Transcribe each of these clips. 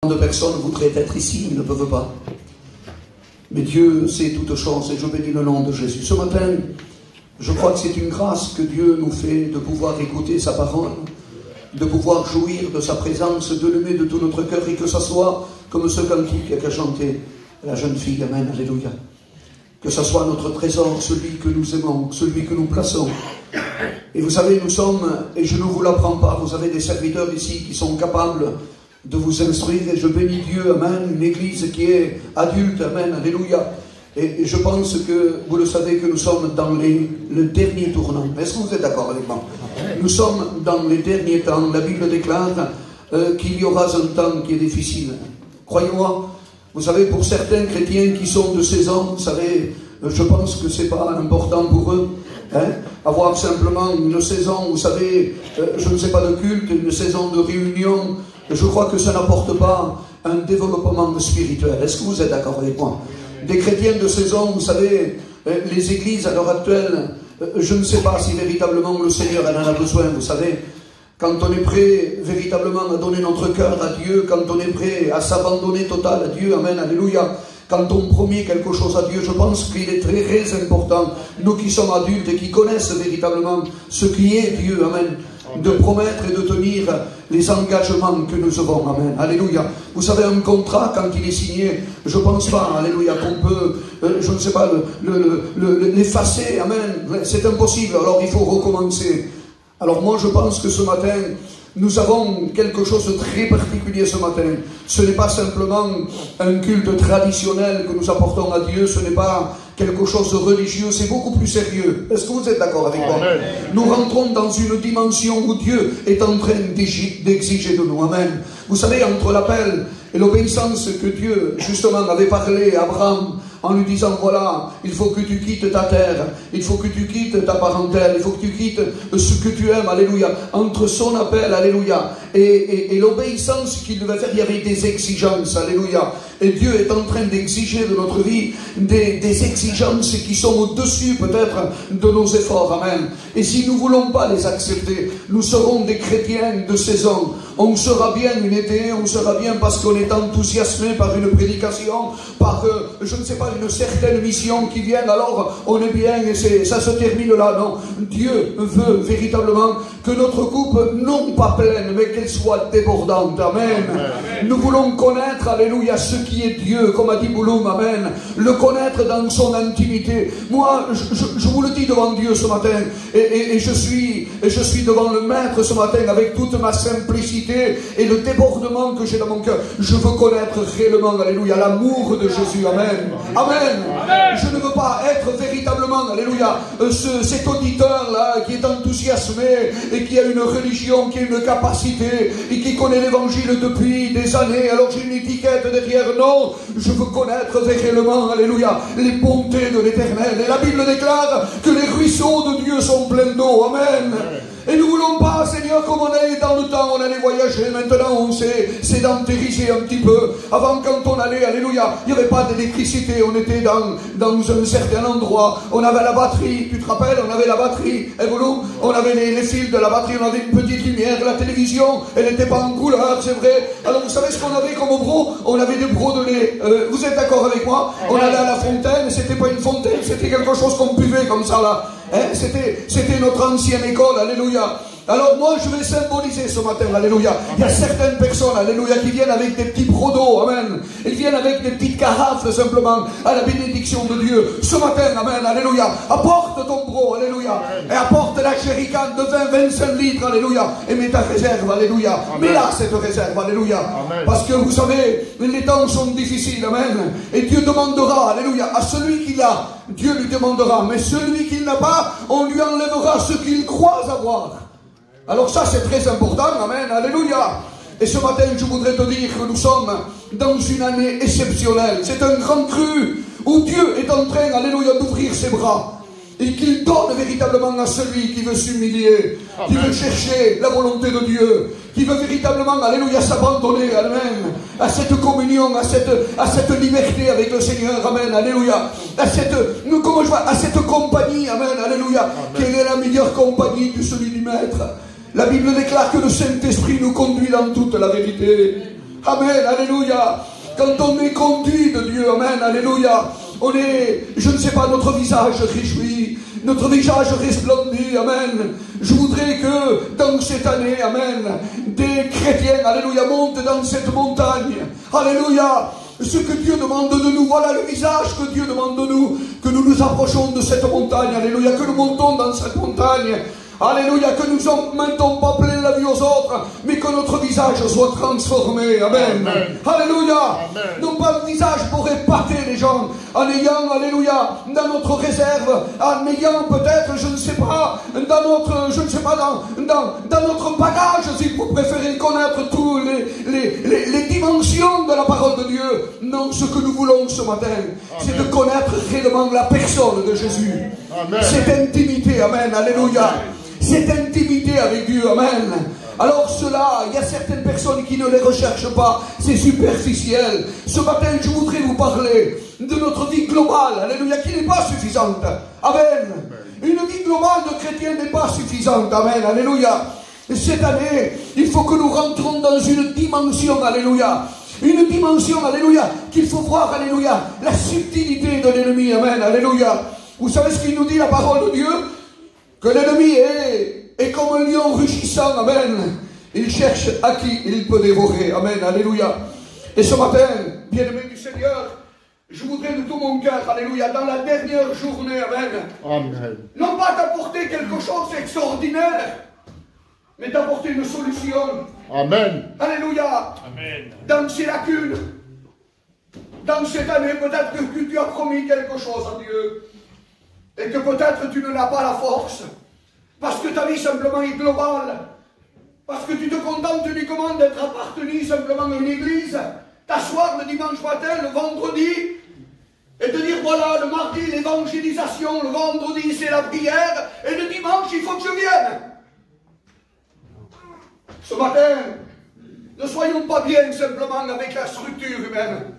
de personnes voudraient être ici, ils ne peuvent pas. Mais Dieu sait toutes choses et je bénis le nom de Jésus. Ce matin, je crois que c'est une grâce que Dieu nous fait de pouvoir écouter sa parole, de pouvoir jouir de sa présence, de l'aimer de tout notre cœur et que ça soit comme ce cantique qu'a chanté la jeune fille. Amen, alléluia. Que ça soit notre trésor, celui que nous aimons, celui que nous plaçons. Et vous savez, nous sommes, et je ne vous l'apprends pas, vous avez des serviteurs ici qui sont capables de vous instruire, et je bénis Dieu, amen, une église qui est adulte, amen, alléluia. Et je pense que, vous le savez, que nous sommes dans le dernier tournant. Est-ce que vous êtes d'accord avec moi? Nous sommes dans les derniers temps. La Bible déclare qu'il y aura un temps qui est difficile. Croyez-moi, vous savez, pour certains chrétiens qui sont de 16 ans, vous savez, je pense que ce n'est pas important pour eux. Hein, avoir simplement une saison, vous savez, je ne sais pas de culte, une saison de réunion, je crois que ça n'apporte pas un développement spirituel. Est-ce que vous êtes d'accord avec moi? Des chrétiens de saison, vous savez, les églises à l'heure actuelle, je ne sais pas si véritablement le Seigneur en a besoin, vous savez. Quand on est prêt véritablement à donner notre cœur à Dieu, quand on est prêt à s'abandonner total à Dieu, amen, alléluia, quand on promet quelque chose à Dieu, je pense qu'il est très, très important, nous qui sommes adultes et qui connaissent véritablement ce qui est Dieu, amen, de promettre et de tenir les engagements que nous avons, amen, alléluia. Vous savez, un contrat, quand il est signé, je ne pense pas, alléluia, qu'on peut, je ne sais pas, l'effacer, amen, c'est impossible, alors il faut recommencer. Alors moi, je pense que ce matin, nous avons quelque chose de très particulier ce matin. Ce n'est pas simplement un culte traditionnel que nous apportons à Dieu, ce n'est pas quelque chose de religieux, c'est beaucoup plus sérieux. Est-ce que vous êtes d'accord avec moi? Nous rentrons dans une dimension où Dieu est en train d'exiger de nous. Amen. Vous savez, entre l'appel et l'obéissance que Dieu, justement, avait parlé à Abraham, en lui disant, voilà, il faut que tu quittes ta terre, il faut que tu quittes ta parentèle, il faut que tu quittes ce que tu aimes, alléluia. Entre son appel, alléluia, et l'obéissance qu'il devait faire, il y avait des exigences, alléluia. Et Dieu est en train d'exiger de notre vie des exigences qui sont au-dessus peut-être de nos efforts, amen. Et si nous ne voulons pas les accepter, nous serons des chrétiens de saison. On sera bien une été, on sera bien parce qu'on est enthousiasmé par une prédication, par, je ne sais pas, une certaine mission qui vient, alors on est bien et ça se termine là. Non, Dieu veut véritablement que notre coupe, non pas pleine, mais qu'elle soit débordante. Amen. Amen. Nous voulons connaître, alléluia, ce qui est Dieu, comme a dit Bouloum, amen. Le connaître dans son intimité. Moi, je vous le dis devant Dieu ce matin, et je suis devant le Maître ce matin avec toute ma simplicité et le débordement que j'ai dans mon cœur. Je veux connaître réellement, alléluia, l'amour de Jésus, amen. Amen. Amen. Je ne veux pas être véritablement, alléluia, cet auditeur-là qui est enthousiasmé et qui a une religion, qui a une capacité et qui connaît l'évangile depuis des années. Alors j'ai une étiquette derrière. Non, je veux connaître réellement, alléluia, les bontés de l'Éternel. Et la Bible déclare que les ruisseaux de Dieu sont pleins d'eau. Amen. Et nous ne voulons pas, Seigneur, comme on est dans le temps, on allait voyager, maintenant on s'est sédentarisé un petit peu. Avant, quand on allait, alléluia, il n'y avait pas d'électricité, on était dans un certain endroit, on avait la batterie, tu te rappelles, on avait la batterie, et vous, on avait les fils de la batterie, on avait une petite lumière, la télévision, elle n'était pas en couleur, c'est vrai. Alors vous savez ce qu'on avait comme bro? On avait des bros de lait. Vous êtes d'accord avec moi? On allait à la fontaine, c'était pas une fontaine, c'était quelque chose qu'on buvait comme ça là. Hein? C'était notre ancienne école, alléluia. Alors moi je vais symboliser ce matin, alléluia. Il y a certaines personnes, alléluia, qui viennent avec des petits brocs d'eau, amen. Ils viennent avec des petites carafes simplement à la bénédiction de Dieu. Ce matin, amen, alléluia. Apporte ton broc, alléluia. Et apporte la jerrycan de 20-25 litres, alléluia. Et mets ta réserve, alléluia. Mets là cette réserve, alléluia. Amen. Parce que vous savez, les temps sont difficiles, amen. Et Dieu demandera, alléluia, à celui qui l'a, Dieu lui demandera. Mais celui qui n'a pas, on lui enlèvera ce qu'il croit avoir. Alors ça c'est très important, amen, alléluia. Et ce matin je voudrais te dire que nous sommes dans une année exceptionnelle. C'est un grand cru où Dieu est en train, alléluia, d'ouvrir ses bras. Et qu'il donne véritablement à celui qui veut s'humilier, qui veut chercher la volonté de Dieu, qui veut véritablement, alléluia, s'abandonner à lui-même, à cette communion, à cette liberté avec le Seigneur, amen, alléluia, à cette compagnie, amen, alléluia, quelle est la meilleure compagnie que celui du Maître? La Bible déclare que le Saint-Esprit nous conduit dans toute la vérité. Amen, alléluia. Quand on est conduit de Dieu, amen, alléluia. On est, je ne sais pas, notre visage réjoui, notre visage resplendit, amen. Je voudrais que dans cette année, amen, des chrétiens, alléluia, montent dans cette montagne, alléluia. Ce que Dieu demande de nous, voilà le visage que Dieu demande de nous, que nous nous approchons de cette montagne, alléluia, que nous montons dans cette montagne. Alléluia, que nous en mettons pas plein la vie aux autres, mais que notre visage soit transformé. Amen. Amen. Alléluia. Amen. Non pas un visage pour épater les gens, en ayant, alléluia, dans notre réserve, en ayant peut-être, je ne sais pas, dans notre, je ne sais pas, dans notre bagage, si vous préférez connaître tous les dimensions de la parole de Dieu. Non, ce que nous voulons ce matin, c'est de connaître réellement la personne de Jésus. Amen. Cette intimité, amen, alléluia. Amen. Cette intimité avec Dieu, amen. Alors cela, il y a certaines personnes qui ne les recherchent pas, c'est superficiel. Ce matin, je voudrais vous parler de notre vie globale, alléluia, qui n'est pas suffisante. Amen. Une vie globale de chrétien n'est pas suffisante, amen, alléluia. Cette année, il faut que nous rentrons dans une dimension, alléluia. Une dimension, alléluia, qu'il faut voir, alléluia, la subtilité de l'ennemi, amen, alléluia. Vous savez ce qu'il nous dit la parole de Dieu? Que l'ennemi est comme un lion rugissant, amen. Il cherche à qui il peut dévorer, amen, alléluia. Et ce matin, bien-aimé du Seigneur, je voudrais de tout mon cœur, alléluia, dans la dernière journée, amen. Amen. Non pas t'apporter quelque chose d'extraordinaire, mais t'apporter une solution. Amen. Alléluia. Amen. Dans ces lacunes, dans cette année, peut-être que tu as promis quelque chose à Dieu. Et que peut-être tu ne l'as pas la force, parce que ta vie simplement est globale, parce que tu te contentes uniquement d'être appartenu simplement à une église, t'asseoir le dimanche matin, le vendredi, et te dire voilà, le mardi l'évangélisation, le vendredi c'est la prière, et le dimanche il faut que je vienne. Ce matin, ne soyons pas bien simplement avec la structure humaine.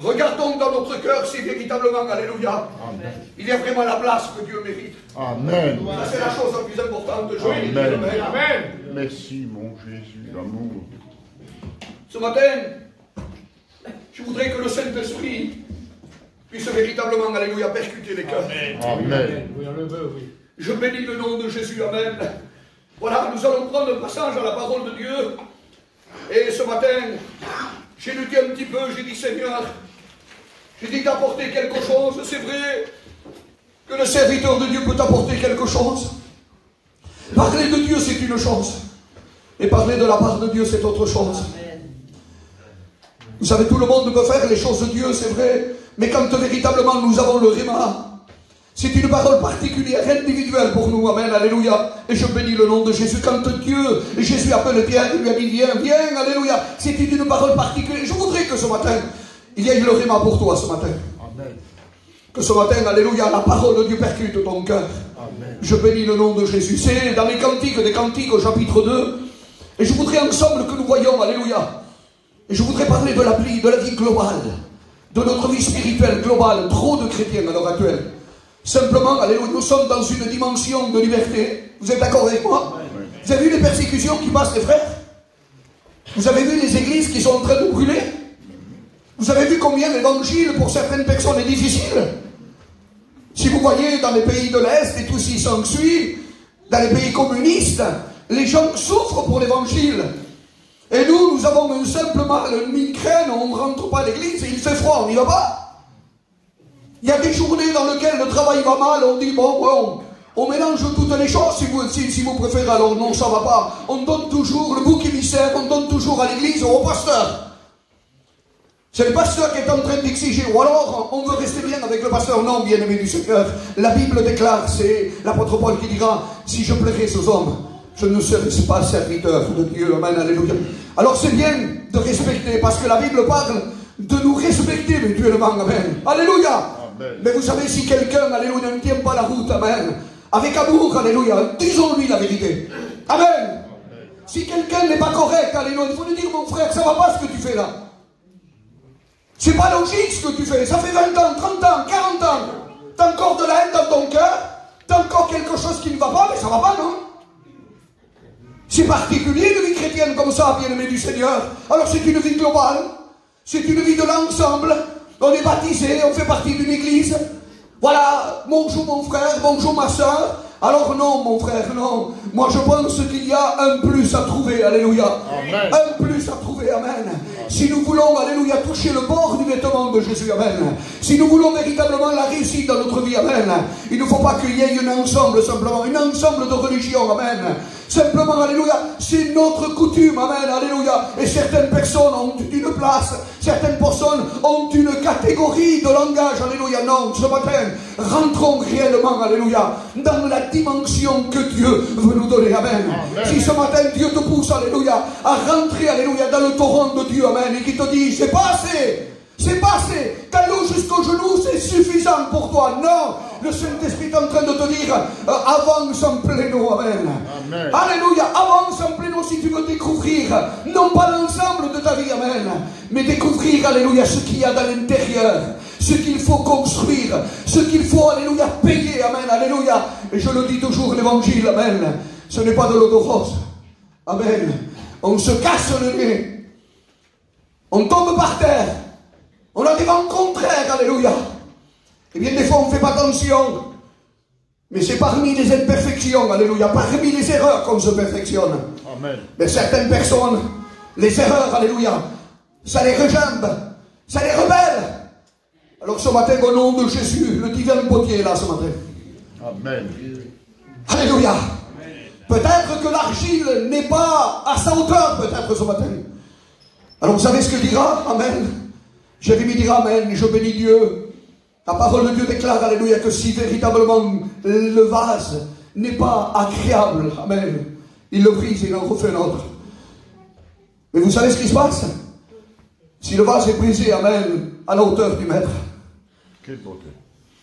Regardons dans notre cœur si véritablement, alléluia, amen, il y a vraiment la place que Dieu mérite. Amen. Ça c'est la chose la plus importante. Amen. Amen. Amen. Merci mon Jésus, l'amour. Ce matin, je voudrais que le Saint-Esprit puisse véritablement, alléluia, percuter les cœurs. Amen. Amen. Oui, on le veut, oui. Je bénis le nom de Jésus, amen. Voilà, nous allons prendre un passage à la parole de Dieu. Et ce matin, j'ai lutté un petit peu, j'ai dit Seigneur, j'ai dit d'apporter quelque chose. C'est vrai que le serviteur de Dieu peut apporter quelque chose. Parler de Dieu, c'est une chose. Et parler de la part de Dieu, c'est autre chose. Vous savez, tout le monde peut faire les choses de Dieu, c'est vrai. Mais quand véritablement nous avons le réma, c'est une parole particulière, individuelle pour nous. Amen, alléluia. Et je bénis le nom de Jésus. Quand Dieu, Jésus appelle Pierre, il lui a dit viens, viens, alléluia. C'était une parole particulière. Je voudrais que ce matin, il y ait le réma pour toi ce matin. Amen. Que ce matin, alléluia, la parole de Dieu percute ton cœur. Amen. Je bénis le nom de Jésus. C'est dans les cantiques des cantiques au chapitre 2. Et je voudrais ensemble que nous voyions, alléluia. Et je voudrais parler de la vie globale, de notre vie spirituelle globale. Trop de chrétiens à l'heure actuelle. Simplement, alléluia, nous sommes dans une dimension de liberté. Vous êtes d'accord avec moi? Oui. Vous avez vu les persécutions qui passent, les frères? Vous avez vu les églises qui sont en train de brûler? Vous avez vu combien l'évangile pour certaines personnes est difficile? Si vous voyez dans les pays de l'Est et tout ce qui s'ensuit, dans les pays communistes, les gens souffrent pour l'évangile. Et nous avons un simple mal, une migraine, on ne rentre pas à l'église et il fait froid, on n'y va pas. Il y a des journées dans lesquelles le travail va mal, on dit bon, on mélange toutes les choses si vous préférez, alors non, ça va pas. On donne toujours le bouc émissaire, on donne toujours à l'église, au pasteur. C'est le pasteur qui est en train d'exiger, ou alors on veut rester bien avec le pasteur. Non, bien-aimé du Seigneur, la Bible déclare, c'est l'apôtre Paul qui dira, si je plairais aux hommes, je ne serais pas serviteur de Dieu, amen, alléluia. Alors c'est bien de respecter, parce que la Bible parle de nous respecter mutuellement, amen, alléluia. Amen. Mais vous savez, si quelqu'un, alléluia, ne tient pas la route, amen, avec amour, alléluia, disons-lui la vérité, amen. Amen. Si quelqu'un n'est pas correct, alléluia, il faut lui dire, mon frère, ça va pas ce que tu fais là. C'est pas logique ce que tu fais, ça fait 20 ans, 30 ans, 40 ans, t'as encore de la haine dans ton cœur, t'as encore quelque chose qui ne va pas, mais ça va pas, non? C'est particulier une vie chrétienne comme ça, bien-aimé du Seigneur. Alors c'est une vie globale, c'est une vie de l'ensemble. On est baptisé, on fait partie d'une église. Voilà, bonjour mon frère, bonjour ma soeur. Alors non, mon frère, non. Moi, je pense qu'il y a un plus à trouver, alléluia. Amen. Un plus à trouver, amen. Si nous voulons, alléluia, toucher le bord du vêtement de Jésus, amen. Si nous voulons véritablement la réussite dans notre vie, amen. Il ne faut pas qu'il y ait un ensemble, simplement, un ensemble de religions, amen. Simplement, alléluia, c'est notre coutume, amen, alléluia. Et certaines personnes ont une place, certaines personnes ont une catégorie de langage, alléluia. Non, ce matin, rentrons réellement, alléluia, dans la dimension que Dieu veut nous donner, amen. Si ce matin Dieu te pousse, alléluia, à rentrer, alléluia, dans le torrent de Dieu, amen, et qui te dit, c'est pas assez, qu'à l'eau jusqu'au genou, c'est suffisant pour toi. Non, le Saint-Esprit est en train de te dire, avance en pleino, amen. Amen. Alléluia, avance en pleino si tu veux découvrir, non pas l'ensemble de ta vie, amen, mais découvrir, alléluia, ce qu'il y a dans l'intérieur, ce qu'il faut construire, ce qu'il faut, alléluia, payer, amen, alléluia. Et je le dis toujours, l'évangile, amen, ce n'est pas de l'eau de rose, amen. On se casse le nez, on tombe par terre, on a des vents contraires, alléluia. Eh bien, des fois, on ne fait pas attention. Mais c'est parmi les imperfections, alléluia, parmi les erreurs qu'on se perfectionne. Amen. Mais certaines personnes, les erreurs, alléluia, ça les rejambe, ça les rebelle. Alors ce matin, au nom de Jésus, le divin potier est là ce matin. Amen. Alléluia. Peut-être que l'argile n'est pas à sa hauteur, peut-être ce matin. Alors vous savez ce que dira? Amen. Jérémie dira amen, je bénis Dieu. La parole de Dieu déclare, alléluia, que si véritablement le vase n'est pas agréable, amen, il le brise et il en refait un autre. Mais vous savez ce qui se passe? Si le vase est brisé, amen, à la hauteur du maître. Quelle beauté.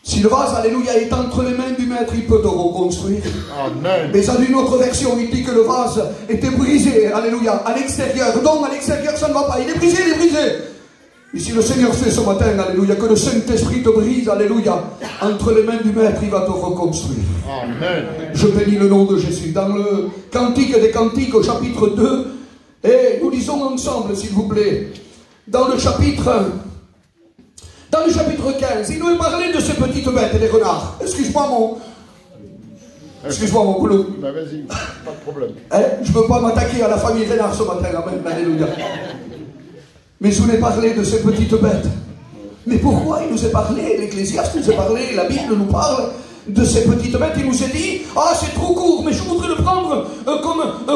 Si le vase, alléluia, est entre les mains du maître, il peut te reconstruire. Amen. Mais dans une autre version, il dit que le vase était brisé, alléluia, à l'extérieur. Donc à l'extérieur, ça ne va pas. Il est brisé, il est brisé. Et si le Seigneur fait ce matin, alléluia, que le Saint-Esprit te brise, alléluia, entre les mains du Maître, il va te reconstruire. Amen. Je bénis le nom de Jésus. Dans le Cantique des Cantiques, au chapitre 2, et nous lisons ensemble, s'il vous plaît, dans le chapitre 15, il nous est parlé de ces petites bêtes, les renards. Excuse-moi mon boulot. Ben vas-y, pas de problème. Je ne veux pas m'attaquer à la famille renard ce matin, amen, alléluia. Mais je voulais parler de ces petites bêtes. Mais pourquoi il nous est parlé, l'Ecclésiaste nous a parlé, la Bible nous parle de ces petites bêtes. Il nous a dit, ah c'est trop court, mais je voudrais le prendre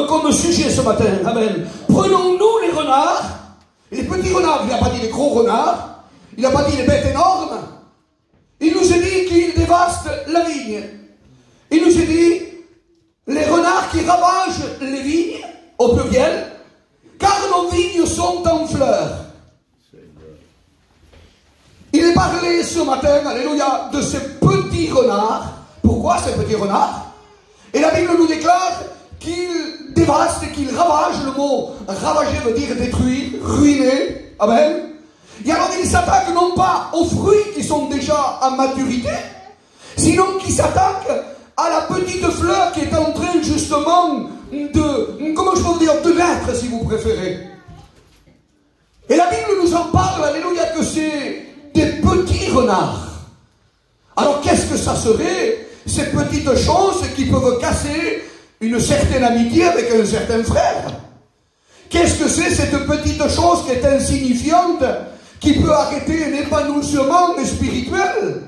comme sujet ce matin. Amen. Prenons-nous les renards, les petits renards, il n'a pas dit les gros renards, il n'a pas dit les bêtes énormes. Il nous a dit qu'ils dévastent la vigne. Il nous a dit, les renards qui ravagent les vignes, au pluriel, car nos vignes sont en fleurs. Il est parlé ce matin, alléluia, de ces petits renards. Pourquoi ces petits renards? Et la Bible nous déclare qu'ils dévastent, qu'ils ravagent. Le mot ravager veut dire détruire, ruiner. Amen. Et alors ils s'attaquent non pas aux fruits qui sont déjà à maturité, sinon qu'ils s'attaquent à la petite fleur qui est en train justement comment je peux vous dire, de naître si vous préférez. Et la Bible nous en parle, alléluia, que c'est des petits renards. Alors qu'est-ce que ça serait, ces petites choses qui peuvent casser une certaine amitié avec un certain frère? Qu'est-ce que c'est cette petite chose qui est insignifiante, qui peut arrêter un épanouissement spirituel?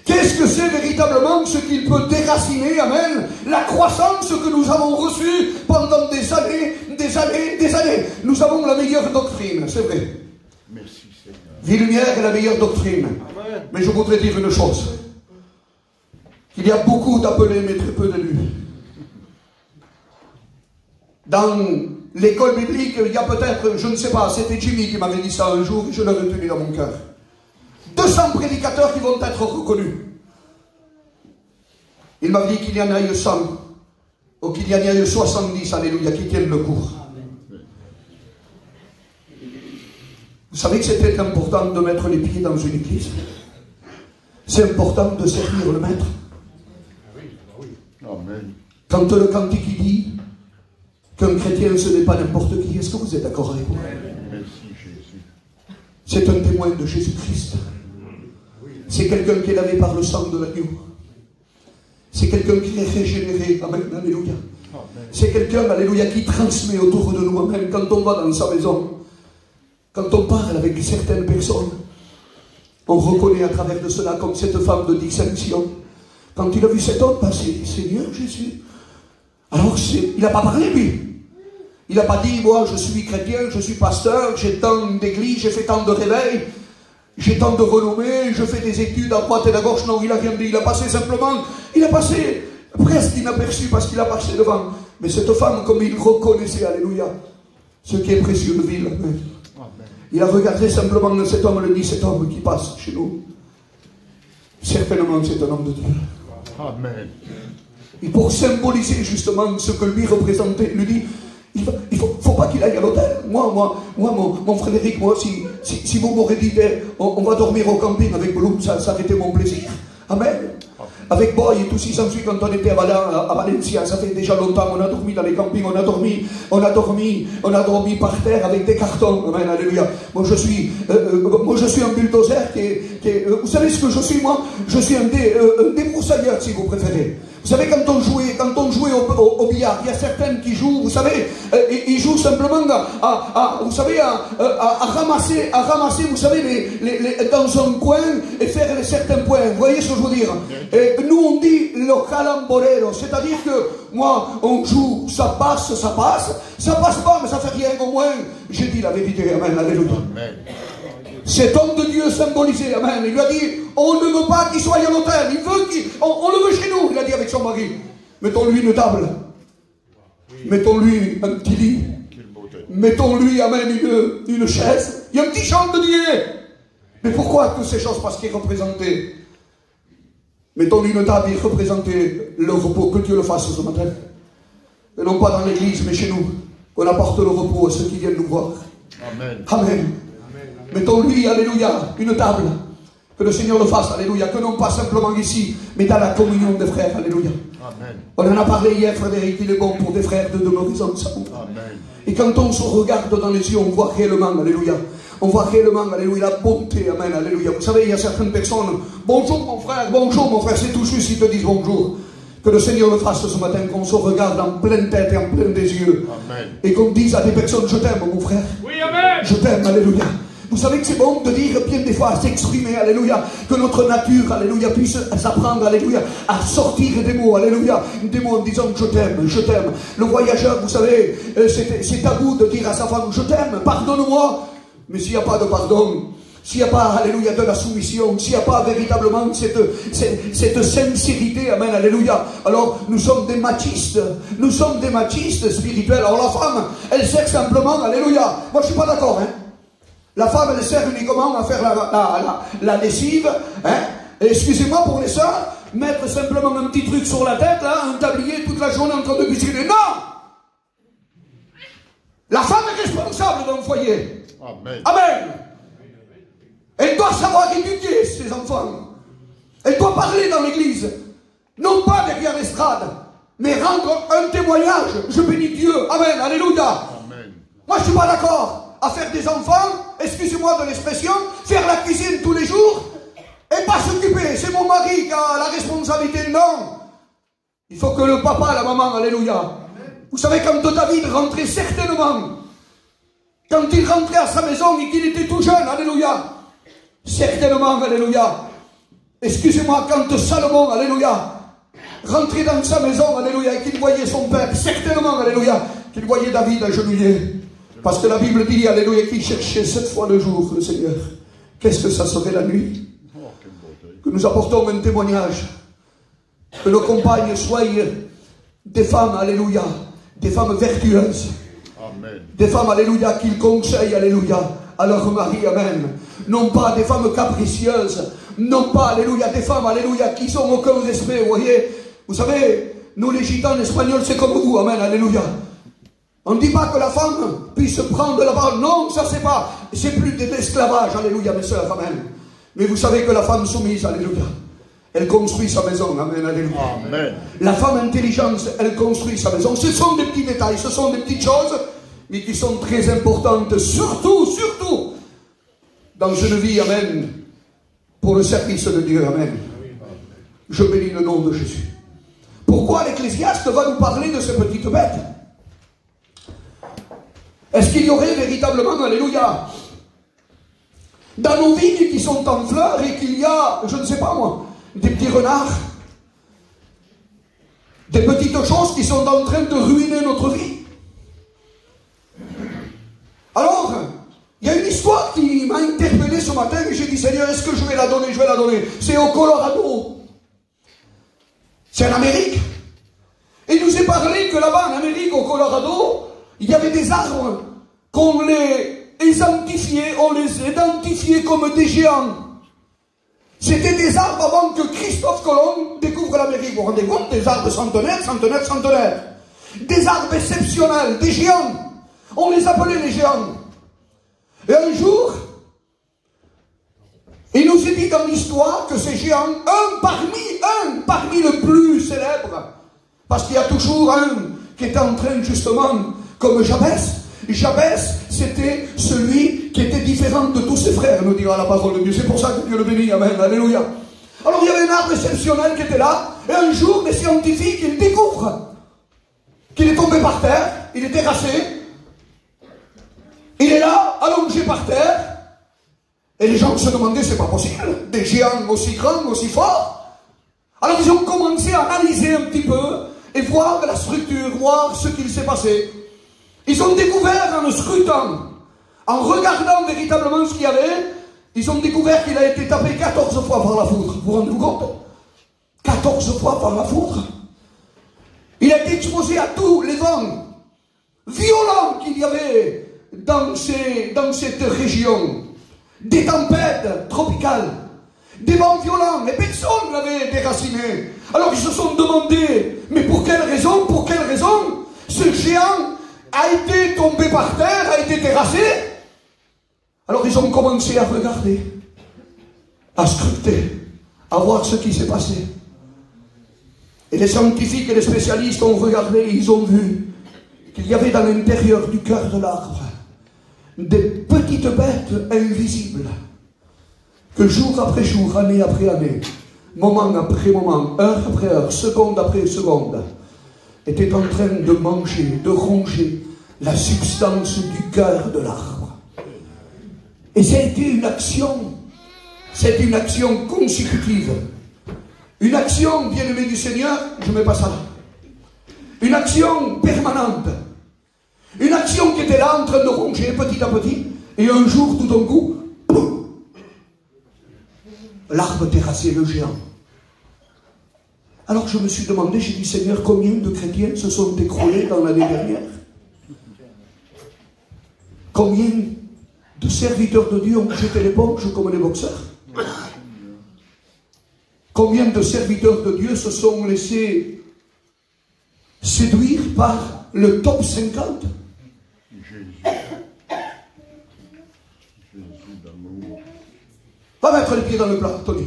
Qu'est-ce que c'est véritablement ce qu'il peut déraciner, amen, la croissance que nous avons reçue pendant des années. Nous avons la meilleure doctrine, c'est vrai. Merci Seigneur. Vie Lumière est la meilleure doctrine. Amen. Mais je voudrais dire une chose. Il y a beaucoup d'appelés, mais très peu d'élus. Dans l'école biblique, il y a peut-être, je ne sais pas, c'était Jimmy qui m'avait dit ça un jour, et je l'ai retenu dans mon cœur. 200 prédicateurs qui vont être reconnus. Il m'a dit qu'il y en a eu 100, ou qu'il y en a eu 70, alléluia, qui tiennent le cours. Vous savez que c'était important de mettre les pieds dans une église. C'est important de servir le maître. Amen. Quand le cantique dit, qu'un chrétien, ce n'est pas n'importe qui. Est-ce que vous êtes d'accord avec moi? C'est un témoin de Jésus-Christ. C'est quelqu'un qui est lavé par le sang de l'agneau. C'est quelqu'un qui est régénéré. Amen, alléluia. C'est quelqu'un, alléluia, qui transmet autour de nous. Amen. Quand on va dans sa maison, quand on parle avec certaines personnes, on reconnaît à travers de cela, comme cette femme de distinction. Quand il a vu cet homme passer, Seigneur Jésus. Alors, il n'a pas parlé, lui. Il n'a pas dit, moi, je suis chrétien, je suis pasteur, j'ai tant d'églises, j'ai fait tant de réveils, j'ai tant de renommées, je fais des études à droite et à gauche. Non, il n'a rien dit. Il a passé simplement, il a passé presque inaperçu parce qu'il a passé devant. Mais cette femme, comme il reconnaissait, alléluia, ce qui est précieux de vivre. Il a regardé simplement cet homme, le dit, cet homme qui passe chez nous. Certainement, c'est un homme de Dieu. Amen. Et pour symboliser justement ce que lui représentait, il lui dit, il faut pas qu'il aille à l'hôtel. Moi, mon Frédéric, moi, si vous m'aurez dit, on va dormir au camping avec Bloom, ça aurait été mon plaisir. Amen. Avec Boy et tout, si s'en suit, quand on était à Valencia, ça fait déjà longtemps, on a dormi dans les campings, on a dormi par terre avec des cartons. Amen, alléluia. Moi je suis un bulldozer vous savez ce que je suis, moi? Je suis un débroussailleur, si vous préférez. Vous savez, quand on jouait au billard, il y a certains qui jouent, vous savez, ils jouent simplement à ramasser, vous savez, dans un coin et faire certains points. Vous voyez ce que je veux dire? Et nous, on dit le calamborero, c'est-à-dire que moi, on joue, ça passe pas, mais ça fait rien, au moins, j'ai dit la vérité. Amen, alléluia. Amen. Cet homme de Dieu symbolisé, amen, il lui a dit, on ne veut pas qu'il soit à l'hôtel, on le veut chez nous, il a dit avec son mari. Mettons-lui une table, mettons-lui un petit lit, mettons-lui, amen, une chaise, il y a un petit chandelier. Mais pourquoi toutes ces choses? Parce qu'il représentait, mettons-lui une table, il représentait le repos, que Dieu le fasse ce matin. Et non pas dans l'église, mais chez nous, qu'on apporte le repos à ceux qui viennent nous voir. Amen. Amen. Mettons-lui, alléluia, une table. Que le Seigneur le fasse, alléluia. Que non pas simplement ici, mais dans la communion des frères, alléluia. Amen. On en a parlé hier, Frédéric, il est bon pour des frères de demeurer ensemble. Amen. Et quand on se regarde dans les yeux, on voit réellement, alléluia. On voit réellement, alléluia, la bonté, amen, alléluia. Vous savez, il y a certaines personnes, bonjour mon frère, c'est tout juste, ils te disent bonjour. Que le Seigneur le fasse ce matin, qu'on se regarde en pleine tête et en plein des yeux. Amen. Et qu'on dise à des personnes, je t'aime mon frère. Oui, amen. Je t'aime, alléluia. Vous savez que c'est bon de dire bien des fois, à s'exprimer, alléluia, que notre nature, alléluia, puisse s'apprendre, alléluia, à sortir des mots, alléluia, des mots en disant je t'aime, je t'aime. Le voyageur, vous savez, c'est tabou de dire à sa femme je t'aime, pardonne-moi. Mais s'il n'y a pas de pardon, s'il n'y a pas, alléluia, de la soumission, s'il n'y a pas véritablement cette sincérité, amen, alléluia, alors nous sommes des machistes spirituels. Alors la femme, elle sert simplement, alléluia, moi je ne suis pas d'accord, hein. La femme, elle sert uniquement à faire la lessive, hein. Excusez-moi pour les sœurs, mettre simplement un petit truc sur la tête, là, un tablier toute la journée en train de cuisiner. Non! La femme est responsable d'un foyer. Amen. Amen. Elle doit savoir éduquer ses enfants. Elle doit parler dans l'église. Non pas derrière l'estrade, mais rendre un témoignage. Je bénis Dieu. Amen. Alléluia. Amen. Moi, je ne suis pas d'accord à faire des enfants, excusez-moi de l'expression, faire la cuisine tous les jours et pas s'occuper. C'est mon mari qui a la responsabilité. Non. Il faut que le papa, la maman, alléluia. Amen. Vous savez, quand David rentrait certainement, quand il rentrait à sa maison et qu'il était tout jeune, alléluia, certainement, alléluia, excusez-moi, quand Salomon, alléluia, rentrait dans sa maison, alléluia, et qu'il voyait son père, certainement, alléluia, qu'il voyait David agenouillé. Parce que la Bible dit, alléluia, qu'il cherchait 7 fois le jour, le Seigneur. Qu'est-ce que ça serait la nuit? Que nous apportons un témoignage. Que nos compagnes soient des femmes, alléluia, des femmes vertueuses. Amen. Des femmes, alléluia, qu'ils conseillent, alléluia, à leur mari, amen. Non pas des femmes capricieuses. Non pas, alléluia, des femmes, alléluia, qui n'ont aucun respect, vous voyez. Vous savez, nous les gitanes espagnols, c'est comme vous, amen, alléluia. On ne dit pas que la femme puisse prendre la parole. Non, ça c'est plus de l'esclavage, alléluia, mes sœurs, amen. Mais vous savez que la femme soumise, alléluia, elle construit sa maison. Amen, alléluia. Amen. La femme intelligente, elle construit sa maison. Ce sont des petits détails, ce sont des petites choses, mais qui sont très importantes, surtout dans une vie, amen, pour le service de Dieu, amen. Je bénis le nom de Jésus. Pourquoi l'Ecclésiaste va nous parler de ces petites bêtes? Est-ce qu'il y aurait véritablement, alléluia, dans nos vignes qui sont en fleurs et qu'il y a, je ne sais pas moi, des petits renards, des petites choses qui sont en train de ruiner notre vie? Alors, il y a une histoire qui m'a interpellé ce matin et j'ai dit, Seigneur, est-ce que je vais la donner? Je vais la donner. C'est au Colorado. C'est en Amérique. Et il nous est parlé que là-bas, en Amérique, au Colorado, il y avait des arbres qu'on les identifiait, comme des géants. C'était des arbres avant que Christophe Colomb découvre l'Amérique. Vous vous rendez compte? Des arbres centenaires. Des arbres exceptionnels, des géants. On les appelait les géants. Et un jour, il nous est dit dans l'histoire que ces géants, un parmi le plus célèbre, parce qu'il y a toujours un qui est en train justement, comme Jabès. Jabès, c'était celui qui était différent de tous ses frères, nous dira la parole de Dieu. C'est pour ça que Dieu le bénit, amen, alléluia. Alors il y avait un arbre exceptionnel qui était là, et un jour, les scientifiques, ils découvrent qu'il est tombé par terre, il était cassé, il est là, allongé par terre, et les gens se demandaient, c'est pas possible, des géants aussi grands, aussi forts. Alors ils ont commencé à analyser un petit peu, et voir la structure, voir ce qu'il s'est passé. Ils ont découvert en le scrutant, en regardant véritablement ce qu'il y avait, ils ont découvert qu'il a été tapé 14 fois par la foudre. Vous vous rendez compte? 14 fois par la foudre. Il a été exposé à tous les vents violents qu'il y avait dans cette région. Des tempêtes tropicales, des vents violents, et personne ne l'avait déraciné. Alors ils se sont demandé, mais pour quelle raison ce géant a été tombé par terre, a été terrassé? Alors ils ont commencé à regarder, à scruter, à voir ce qui s'est passé. Et les scientifiques et les spécialistes ont regardé, et ils ont vu qu'il y avait dans l'intérieur du cœur de l'arbre des petites bêtes invisibles que jour après jour, année après année, moment après moment, heure après heure, seconde après seconde, étaient en train de manger, de ronger la substance du cœur de l'arbre. Et c'était une action consécutive. Une action, bien-aimée du Seigneur, je mets pas ça là. Une action permanente. Une action qui était là en train de ronger petit à petit, et un jour, tout d'un coup, l'arbre terrassé, le géant. Alors je me suis demandé, j'ai dit, Seigneur, combien de chrétiens se sont écroulés dans l'année dernière? Combien de serviteurs de Dieu ont jeté l'éponge comme les boxeurs? Combien de serviteurs de Dieu se sont laissés séduire par le top 50? Va mettre les pieds dans le plat, Tony.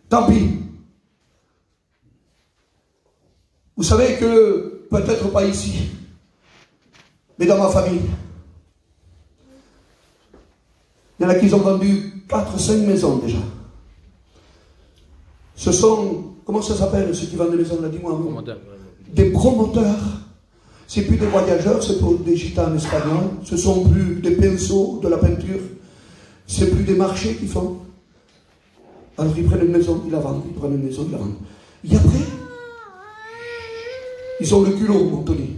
Tant pis. Vous savez que, peut-être pas ici, mais dans ma famille, il y en a qui ont vendu 4-5 maisons déjà. Ce sont, comment ça s'appelle ceux qui vendent des maisons là, dis-moi. Des promoteurs. C'est plus des voyageurs, c'est pour des gitanes espagnols. Ce sont plus des pinceaux, de la peinture. C'est plus des marchés qu'ils font. Alors ils prennent une maison, ils la vendent. Ils prennent une maison, ils la vendent. Et après, ils ont le culot, mon Tony.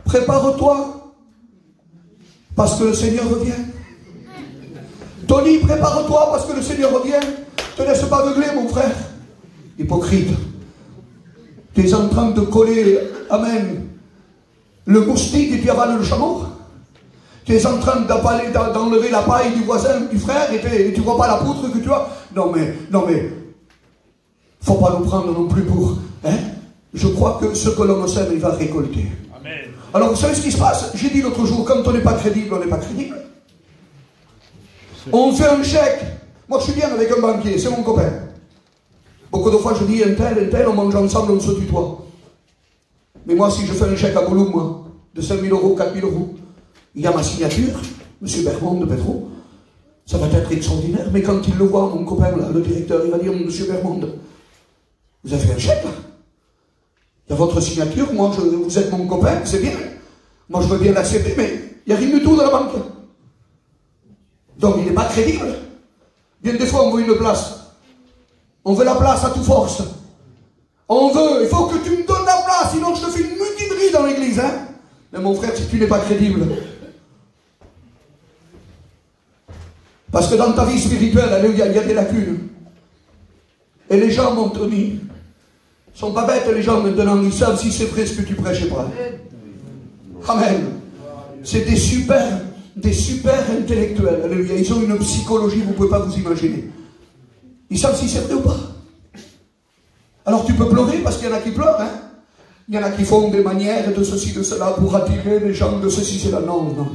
Prépare-toi, parce que le Seigneur revient. Tony, prépare-toi, parce que le Seigneur revient. Ne te laisse pas aveugler, mon frère. Hypocrite. Tu es en train de coller, amen, le moustique et tu avales le chameau. Tu es en train d'enlever la paille du voisin, du frère, et tu vois pas la poutre que tu as. Non mais, faut pas nous prendre non plus pour, hein. Je crois que ce que l'on sème, il va récolter. Amen. Alors vous savez ce qui se passe? J'ai dit l'autre jour, quand on n'est pas crédible, on n'est pas crédible. On fait un chèque Moi, je suis bien avec un banquier, c'est mon copain. Beaucoup de fois, je dis un tel, on mange ensemble, on se tutoie. Mais moi, si je fais un chèque à Bouloum, moi, de 5 000 euros, 4 000 euros, il y a ma signature, M. Bermond de Petro, ça va être extraordinaire. Mais quand il le voit, mon copain, là, le directeur, il va dire, M. Bermond, vous avez fait un chèque, là? Il y a votre signature, moi, vous êtes mon copain, c'est bien. Moi, je veux bien l'accepter, mais il n'y a rien du tout dans la banque. Donc, il n'est pas crédible. Bien des fois, on veut une place. On veut la place à toute force. On veut, il faut que tu me donnes la place, sinon je te fais une mutinerie dans l'église, hein. Mais mon frère, si tu n'es pas crédible. Parce que dans ta vie spirituelle, alléluia, il y a des lacunes. Et les gens, mon Tony, sont pas bêtes, les gens maintenant, ils savent si c'est vrai ce que tu prêches et pas. Amen. C'est des super intellectuels, alléluia. Ils ont une psychologie, vous ne pouvez pas vous imaginer. Ils savent si c'est vrai ou pas. Alors tu peux pleurer parce qu'il y en a qui pleurent, hein. Il y en a qui font des manières de ceci, de cela pour attirer les gens de ceci, c'est là. Non, non.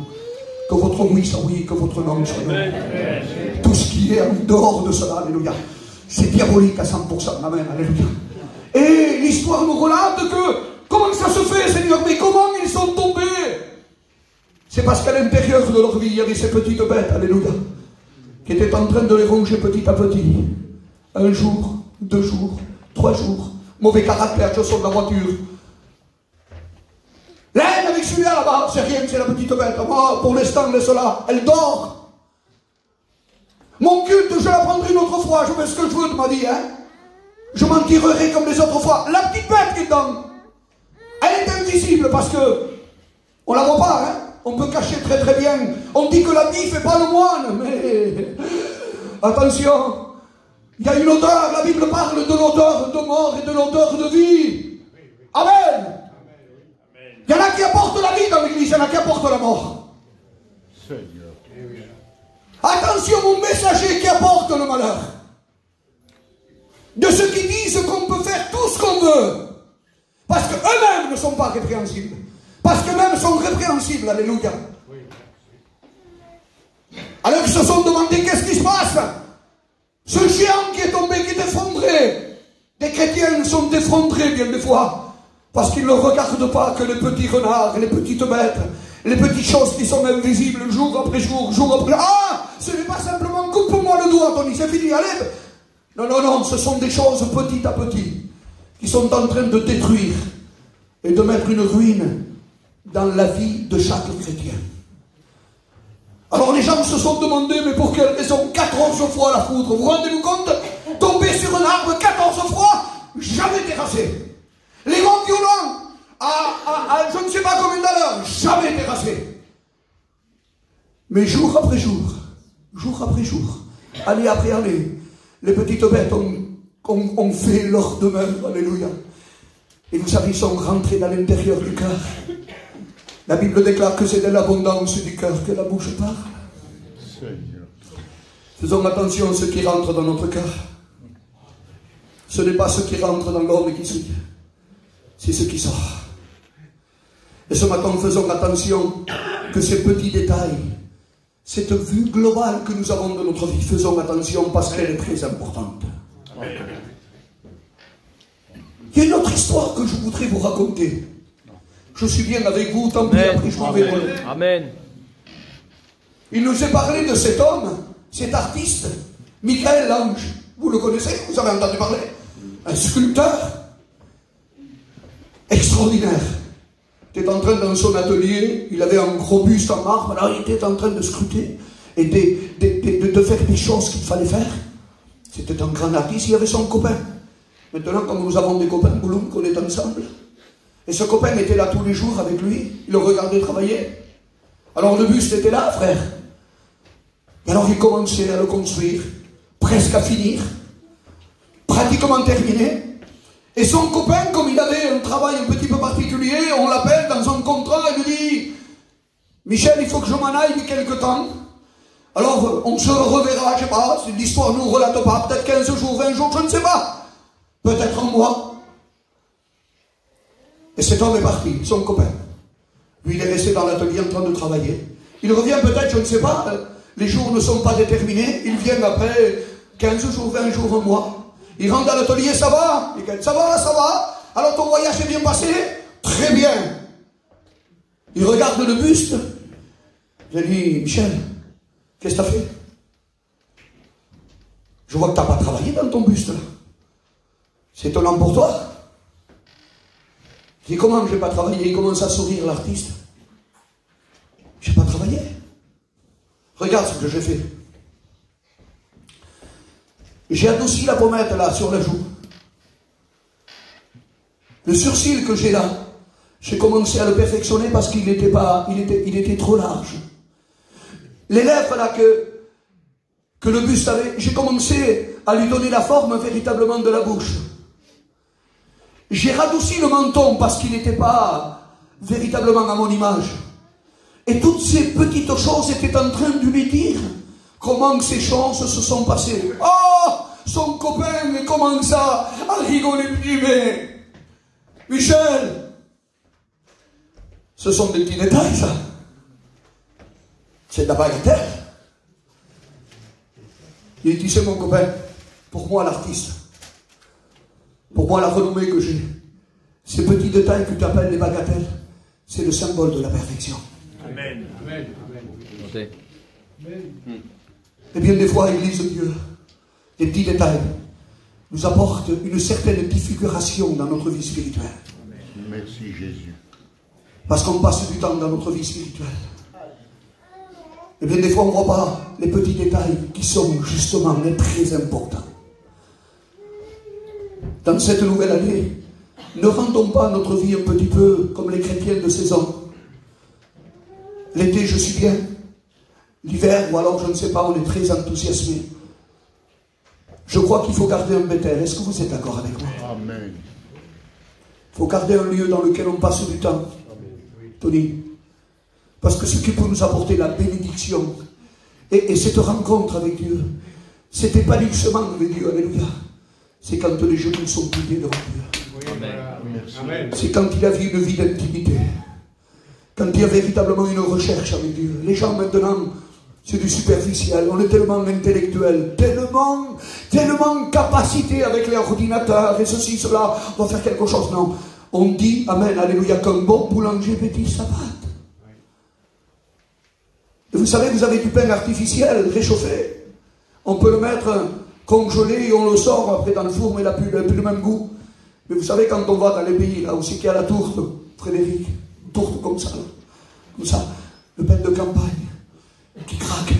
Que votre oui soit oui, que votre non soit non. Tout ce qui est en dehors de cela, alléluia, c'est diabolique à 100%. Amen, alléluia. Et l'histoire nous relate que, comment ça se fait, Seigneur, mais comment ils sont tombés? C'est parce qu'à l'intérieur de leur vie, il y avait ces petites bêtes, alléluia, qui étaient en train de les ronger petit à petit. Un jour, 2 jours, 3 jours, mauvais caractère, je sors de la voiture. L'un avec celui-là là-bas, c'est rien, c'est la petite bête. Moi, pour l'instant, laisse-la, elle dort. Mon culte, je la prendrai une autre fois, je fais ce que je veux de ma vie, hein. Je m'en tirerai comme les autres fois. La petite bête qui est dedans, elle est invisible parce que on la voit pas, hein. On peut cacher très très bien. On dit que l'habit ne fait pas le moine, mais attention, il y a une odeur, la Bible parle de l'odeur de mort et de l'odeur de vie. Amen. Il y en a qui apportent la vie dans l'église, il y en a qui apportent la mort. Attention aux messagers qui apportent le malheur. De ceux qui disent qu'on peut faire tout ce qu'on veut. Parce qu'eux-mêmes ne sont pas répréhensibles. Parce qu'eux-mêmes sont répréhensibles, alléluia. Alors ils se sont demandé qu'est-ce qui se passe. Ce géant qui est tombé, qui est effondré. Des chrétiens sont effondrés bien des fois. Parce qu'ils ne regardent pas que les petits renards, les petites bêtes, les petites choses qui sont invisibles jour après jour, jour après jour. Ah, ce n'est pas simplement coupe-moi le doigt, Tony, c'est fini, allez. Non, non, non, ce sont des choses petit à petit qui sont en train de détruire et de mettre une ruine dans la vie de chaque chrétien. Alors les gens se sont demandé, mais pour quelle raison 14 fois la foudre? Vous rendez-vous compte? Tomber sur un arbre 14 fois, jamais terrassé. Les vents violents, à je ne sais pas combien d'heures, jamais terrassé. Mais jour après jour, année après année, les petites bêtes ont fait leur demeure, alléluia. Et vous savez, ils sont rentrés dans l'intérieur du cœur. La Bible déclare que c'est de l'abondance du cœur que la bouche parle. Faisons attention à ce qui rentre dans notre cœur. Ce n'est pas ce qui rentre dans l'homme qui suit, c'est ce qui sort. Et ce matin, faisons attention que ces petits détails, cette vue globale que nous avons de notre vie, faisons attention parce qu'elle est très importante. Il y a une autre histoire que je voudrais vous raconter. Je suis bien avec vous, tant pis, après je m'en vais. Amen. Il nous est parlé de cet homme, cet artiste, Michel Lange. Vous le connaissez? Vous avez entendu parler? Un sculpteur extraordinaire. Il était en train, dans son atelier, il avait un gros buste en marbre, alors il était en train de scruter et de faire des choses qu'il fallait faire. C'était un grand artiste, il avait son copain. Maintenant, comme nous avons des copains, Bouloum, qu'on est ensemble, et ce copain était là tous les jours avec lui, il le regardait travailler. Alors le buste était là, frère. Et alors il commençait à le construire, presque à finir, pratiquement terminé. Et son copain, comme il avait un travail un petit peu particulier, on l'appelle dans son contrat et lui dit « Michel, il faut que je m'en aille quelque temps. Alors on se reverra, je ne sais pas, l'histoire ne nous relate pas, peut-être 15 jours, 20 jours, je ne sais pas. Peut-être un mois. » Et cet homme est parti, son copain. Lui, il est resté dans l'atelier en train de travailler. Il revient peut-être, je ne sais pas, Les jours ne sont pas déterminés. Ils viennent après 15 jours, 20 jours, un mois. Ils rentrent dans l'atelier, ça va? Ça va, ça va. Alors ton voyage est bien passé? Très bien. Ils regardent le buste. J'ai dit, Michel, qu'est-ce que tu as fait? Je vois que tu n'as pas travaillé dans ton buste là. C'est étonnant pour toi. Je dis, comment je n'ai pas travaillé? Il commence à sourire, l'artiste. Je n'ai pas travaillé. Regarde ce que j'ai fait. J'ai adouci la pommette là, sur la joue. Le sourcil que j'ai là, j'ai commencé à le perfectionner parce qu'il n'était pas, il était trop large. Les lèvres là que le buste avait, j'ai commencé à lui donner la forme véritablement de la bouche. J'ai radouci le menton parce qu'il n'était pas véritablement à mon image. Et toutes ces petites choses étaient en train de lui dire comment ces choses se sont passées. Oh, son copain commence à rigoler, mais Michel, ce sont des petits détails, ça. C'est de la bagatelle. Il dit, c'est mon copain, pour moi l'artiste, pour moi la renommée que j'ai, ces petits détails que tu appelles les bagatelles, c'est le symbole de la perfection. Amen. Amen. Amen. Et bien des fois, l'Église de Dieu, les petits détails nous apportent une certaine défiguration dans notre vie spirituelle. Amen. Merci Jésus. Parce qu'on passe du temps dans notre vie spirituelle. Et bien des fois, on ne voit pas les petits détails qui sont justement les très importants. Dans cette nouvelle année, ne rendons pas notre vie un petit peu comme les chrétiens de saison. L'été, je suis bien. L'hiver, ou alors je ne sais pas, on est très enthousiasmé. Je crois qu'il faut garder un Bethel. Est-ce que vous êtes d'accord avec moi? Amen. Il faut garder un lieu dans lequel on passe du temps. Tony. Parce que ce qui peut nous apporter la bénédiction et cette rencontre avec Dieu, cet épanouissement avec Dieu, alléluia, c'est quand les genoux sont pliés devant Dieu. Amen. C'est quand il a vu une vie d'intimité. Quand il y a véritablement une recherche avec Dieu. Les gens maintenant, c'est du superficiel. On est tellement intellectuel, tellement capacité avec les ordinateurs et ceci, cela. On va faire quelque chose. Non. On dit, amen, alléluia, qu'un bon boulanger pétille sa pâte. Et vous savez, vous avez du pain artificiel réchauffé. On peut le mettre congelé et on le sort après dans le four, mais il n'a plus le même goût. Mais vous savez, quand on va dans les pays, là aussi qu'il y a la tourte, Frédéric, une tourte comme ça, le pain de campagne, qui craque.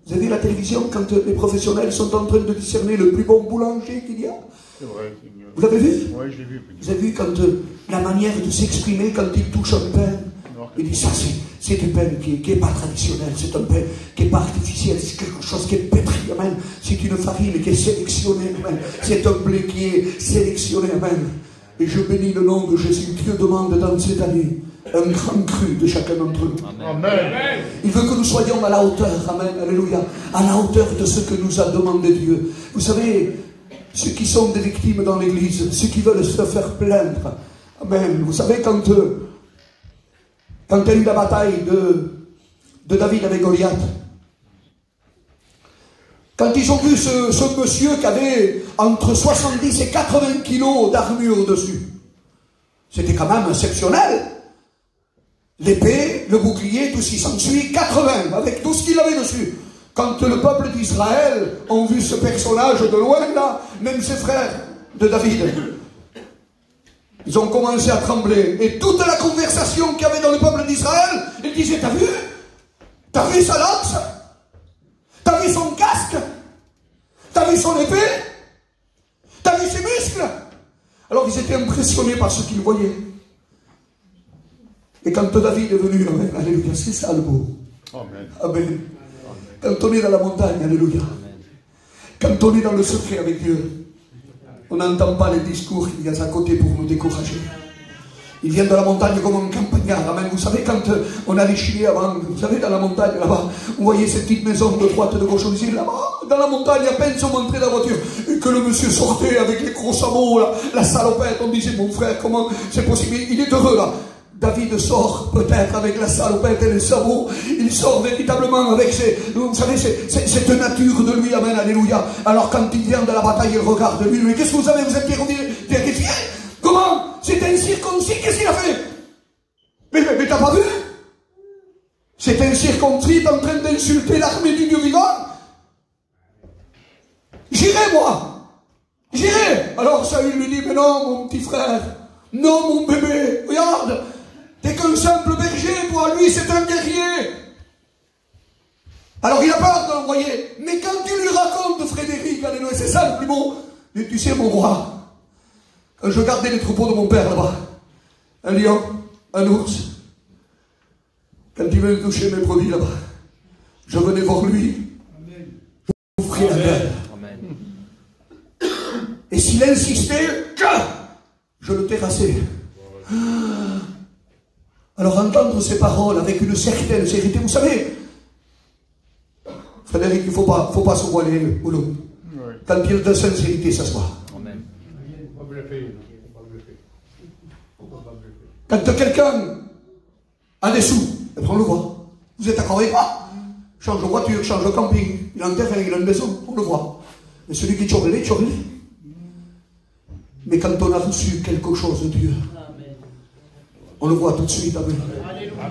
Vous avez vu la télévision quand les professionnels sont en train de discerner le plus bon boulanger qu'il y a? C'est vrai, Seigneur. Vous l'avez vu? Oui, je l'ai vu. Vous avez vu quand la manière de s'exprimer quand il touche un pain? Il dit ça, c'est du pain qui n'est pas traditionnel, c'est un pain qui n'est pas artificiel, c'est quelque chose qui est pétri, amen. C'est une farine qui est sélectionnée, amen. C'est un blé qui est sélectionné, amen. Et je bénis le nom de Jésus. Dieu demande dans cette année un grand cru de chacun d'entre nous. Amen. Il veut que nous soyons à la hauteur, amen, alléluia, à la hauteur de ce que nous a demandé Dieu. Vous savez, ceux qui sont des victimes dans l'église, ceux qui veulent se faire plaindre, amen. Vous savez, quand il y a eu la bataille de David avec Goliath, quand ils ont vu ce monsieur qui avait entre 70 et 80 kilos d'armure dessus, c'était quand même exceptionnel. L'épée, le bouclier, tout ce qui s'ensuit, 80, avec tout ce qu'il avait dessus. Quand le peuple d'Israël ont vu ce personnage de loin, là, même ses frères de David, ils ont commencé à trembler. Et toute la conversation qu'il y avait dans le peuple d'Israël, ils disaient, t'as vu? T'as vu sa lance? T'as vu son casque? T'as vu son épée? T'as vu ses muscles? Alors ils étaient impressionnés par ce qu'ils voyaient. Et quand David est venu, alléluia, c'est ça le mot. Amen. Amen. Quand on est dans la montagne, alléluia. Quand on est dans le secret avec Dieu, on n'entend pas les discours qu'il y a à côté pour nous décourager. Il vient de la montagne comme un campagnard. Amen. Vous savez, quand on allait chier avant, vous savez, dans la montagne, là-bas, vous voyez ces petites maisons de droite, de gauche, on disait, là-bas, dans la montagne, à peine sont montrés dans la voiture, et que le monsieur sortait avec les gros sabots, la salopette, on disait, mon frère, comment c'est possible? Il est heureux, là. David sort peut-être avec la salopette et les sabots. Il sort véritablement avec vous savez, cette nature de lui. Amen, alléluia. Alors quand il vient de la bataille, il regarde lui. Mais qu'est-ce que vous avez? Vous êtes terrifié? Comment? C'est un circoncis. Qu'est-ce qu'il a fait? Mais t'as pas vu? C'est un circoncis en train d'insulter l'armée du Dieu vivant. J'irai, moi. J'irai. Alors Saül lui dit, mais non, mon petit frère. Non, mon bébé. Regarde. T'es qu'un simple berger, toi. Lui, c'est un guerrier. Alors il a peur de l'envoyer. Mais quand tu lui racontes, Frédéric, alléluia, c'est ça le plus beau. Mais tu sais, mon roi, quand je gardais les troupeaux de mon père là-bas, un lion, un ours, quand il venait toucher mes brebis là-bas, je venais voir lui, je m'ouvrais la gueule. Et s'il insistait, je le terrassais. Alors entendre ces paroles avec une certaine sérénité, vous savez, Frédéric, il ne faut pas se voiler le boulot. Quand il y a de sincérité, ça se voit. Quand quelqu'un a des sous, on le voit. Vous êtes d'accord avec moi? Change de voiture, change de camping, il a un terrain, il a une maison, on le voit. Mais celui qui tchorlait. Mais quand on a reçu quelque chose de Dieu, on le voit tout de suite. Amen.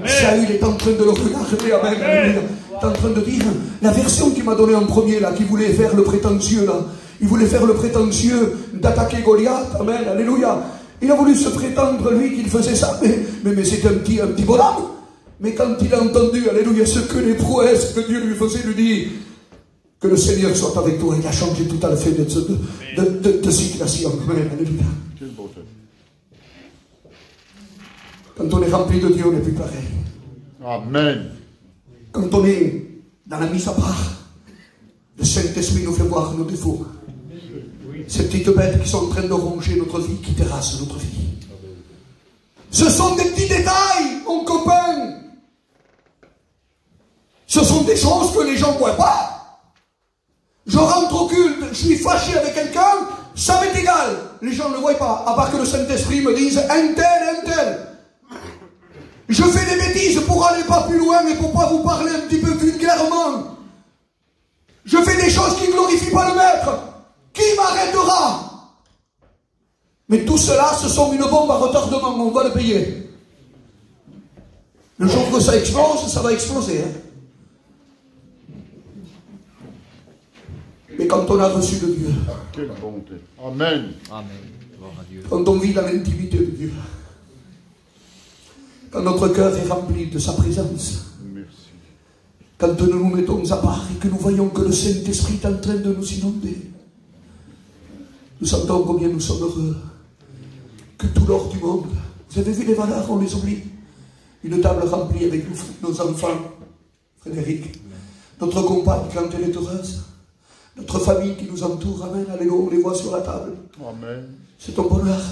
Saül est en train de le regarder. Amen. Amen. Il est en train de dire, la version qu'il m'a donnée en premier, là, qui voulait faire le prétentieux, là, il voulait faire le prétentieux d'attaquer Goliath. Amen. Alléluia. Il a voulu se prétendre, lui, qu'il faisait ça. Mais c'est un petit bonhomme. Mais quand il a entendu, alléluia, ce que les prouesses que Dieu lui faisait, lui dit, que le Seigneur soit avec toi. Il a changé tout à fait de situation. Amen. Alléluia. Quand on est rempli de Dieu, on n'est plus pareil. Amen. Quand on est dans la mise à part, le Saint-Esprit nous fait voir nos défauts. Ces petites bêtes qui sont en train de ronger notre vie, qui terrassent notre vie. Ce sont des petits détails, mon copain. Ce sont des choses que les gens ne voient pas. Je rentre au culte, je suis fâché avec quelqu'un, ça m'est égal. Les gens ne le voient pas, à part que le Saint-Esprit me dise un tel. Je fais des bêtises pour aller pas plus loin et pour pas vous parler un petit peu vulgairement. Je fais des choses qui ne glorifient pas le Maître. Qui m'arrêtera? Mais tout cela, ce sont une bombe à retardement, on va le payer. Le jour que ça explose, ça va exploser. Mais quand on a reçu de Dieu, quelle bonté. Amen. Amen. Gloire à Dieu. Quand on vit dans l'intimité de Dieu, quand notre cœur est rempli de sa présence, merci. Quand nous nous mettons à part et que nous voyons que le Saint-Esprit est en train de nous inonder, nous sentons combien nous sommes heureux, que tout l'or du monde, vous avez vu les valeurs, on les oublie. Une table remplie avec nos enfants, Frédéric, notre compagne quand elle est heureuse, notre famille qui nous entoure, amen, alléluia, on les voit sur la table. Amen. C'est un bonheur.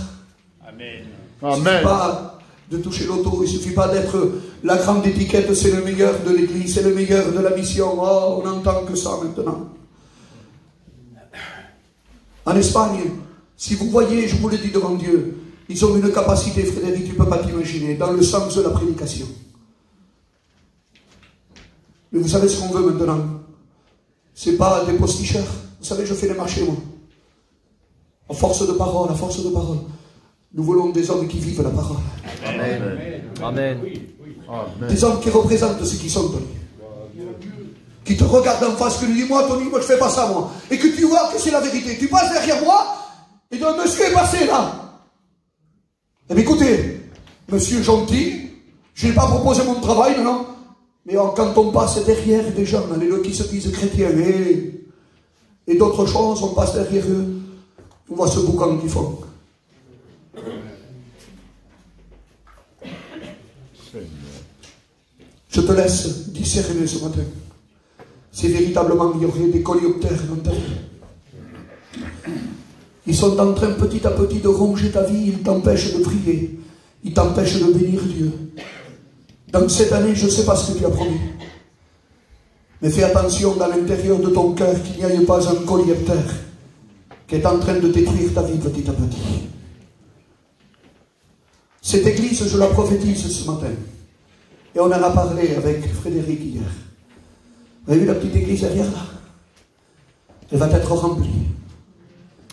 Amen. Il ne suffit pas de toucher l'auto, il ne suffit pas d'être la grande étiquette, c'est le meilleur de l'église, c'est le meilleur de la mission. Oh, on n'entend que ça maintenant. En Espagne, si vous voyez, je vous le dis devant Dieu, ils ont une capacité, Frédéric, tu ne peux pas t'imaginer, dans le sens de la prédication. Mais vous savez ce qu'on veut maintenant? C'est pas des posticheurs. Vous savez, je fais les marchés, moi. À force de parole, à force de parole. Nous voulons des hommes qui vivent la parole. Amen. Amen. Amen. Des hommes qui représentent ce qu'ils sont, Tony. Qui te regardent en face, que tu dis, moi, Tony, moi, je fais pas ça, moi. Et que tu vois que c'est la vérité. Tu passes derrière moi, et donc, monsieur est passé là. Eh bien, écoutez, monsieur gentil, je n'ai pas proposé mon travail, non. Mais quand on passe derrière des gens, qui se disent chrétiens, et d'autres choses, on passe derrière eux, on voit ce boucan qu'ils font. Je te laisse discerner ce matin. Si véritablement il y aurait des coléoptères dans ta vie. Ils sont en train petit à petit de ronger ta vie, ils t'empêchent de prier, ils t'empêchent de bénir Dieu. Dans cette année, je ne sais pas ce que tu as promis. Mais fais attention dans l'intérieur de ton cœur qu'il n'y ait pas un coléoptère qui est en train de détruire ta vie petit à petit. Cette église, je la prophétise ce matin. Et on en a parlé avec Frédéric hier. Vous avez vu la petite église derrière là? Elle va être remplie.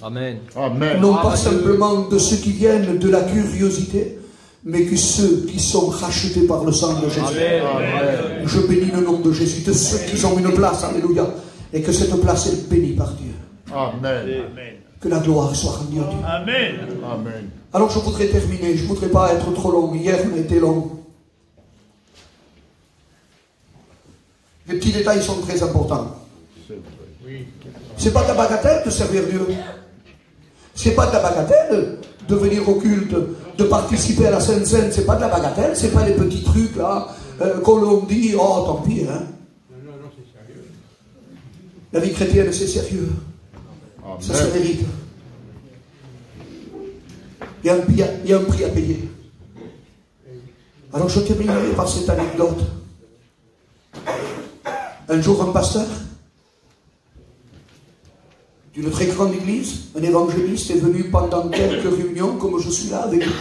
Amen. Amen. Non pas simplement de ceux qui viennent de la curiosité, mais que ceux qui sont rachetés par le sang de Jésus. Amen. Je bénis le nom de Jésus, de ceux qui ont une place, alléluia, et que cette place est bénie par Dieu. Amen. Que la gloire soit rendue à Dieu. Amen. Amen. Alors je voudrais terminer, je ne voudrais pas être trop long. Hier on a été long. Les petits détails sont très importants. C'est pas de la bagatelle de servir Dieu. C'est pas de la bagatelle de venir au culte, de participer à la Sainte Seine. C'est pas de la bagatelle, c'est pas les petits trucs là qu'on l'on dit, oh tant pis. Hein. Non, c'est sérieux. La vie chrétienne c'est sérieux. Ça se mérite. Il y a un prix à payer. Alors je terminerai par cette anecdote. Un jour un pasteur d'une très grande église, un évangéliste, est venu pendant quelques réunions, comme je suis là avec lui.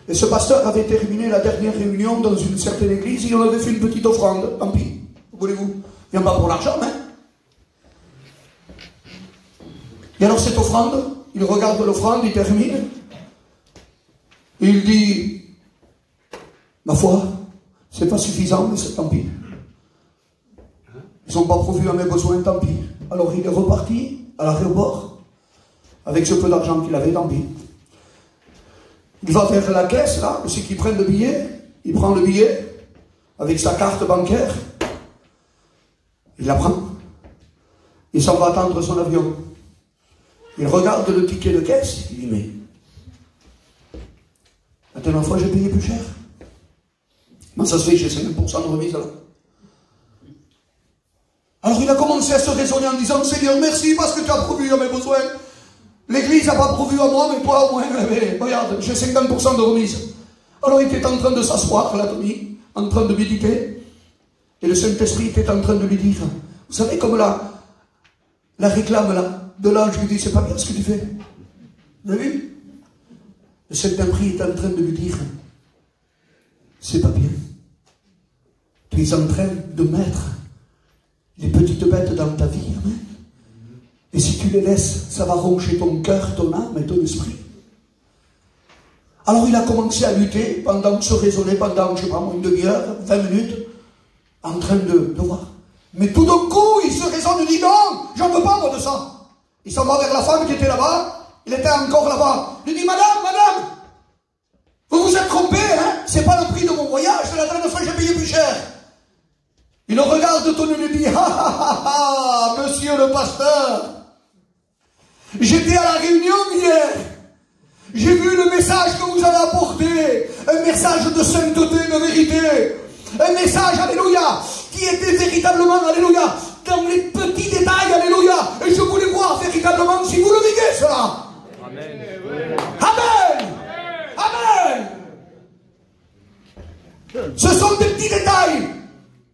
Et ce pasteur avait terminé la dernière réunion dans une certaine église, et on avait fait une petite offrande, tant pis, voulez-vous, il n'y a pas pour l'argent, hein. Et alors cette offrande, il regarde l'offrande, il termine, et il dit, ma foi, c'est pas suffisant, mais c'est tant pis. Ils n'ont pas pourvu à mes besoins, tant pis. Alors il est reparti à l'aéroport, avec ce peu d'argent qu'il avait, tant pis. Il va vers la caisse, là, ceux qui prennent le billet, il prend le billet, avec sa carte bancaire, il la prend, il s'en va attendre son avion. Il regarde le ticket de caisse, il dit, mais, la dernière fois j'ai payé plus cher. Comment ça se fait, j'ai 50% de remise là? Alors il a commencé à se raisonner en disant, Seigneur, merci parce que tu as pourvu à mes besoins. L'église n'a pas pourvu à moi, mais toi au moins, regarde, j'ai 50% de remise. Alors il était en train de s'asseoir, là, Tony, en train de méditer. Et le Saint-Esprit était en train de lui dire, vous savez comme la réclame là, de l'ange lui dit, c'est pas bien ce que tu fais. Vous avez vu? Le Saint-Esprit est en train de lui dire, c'est pas bien. Tu es en train de mettre les petites bêtes dans ta vie, amen. Et si tu les laisses, ça va ronger ton cœur, ton âme et ton esprit. Alors il a commencé à lutter pendant se raisonner pendant, je sais pas moi, une demi-heure, 20 minutes, en train de voir. Mais tout d'un coup, il se raisonne, il dit non, j'en veux pas moi de ça. Il s'en va vers la femme qui était là-bas, il était encore là-bas. Il dit, madame, vous vous êtes trompé, hein, c'est pas le prix de mon voyage, c'est la dernière fois que j'ai payé plus cher. Il le regarde tout et lui dit, monsieur le pasteur, j'étais à la réunion hier, j'ai vu le message que vous avez apporté, un message de sainteté, de vérité, un message, alléluia, qui était véritablement, alléluia, dans les petits détails, alléluia, et je voulais voir véritablement si vous le vivez cela. Amen. Amen. Amen. Ce sont des petits détails.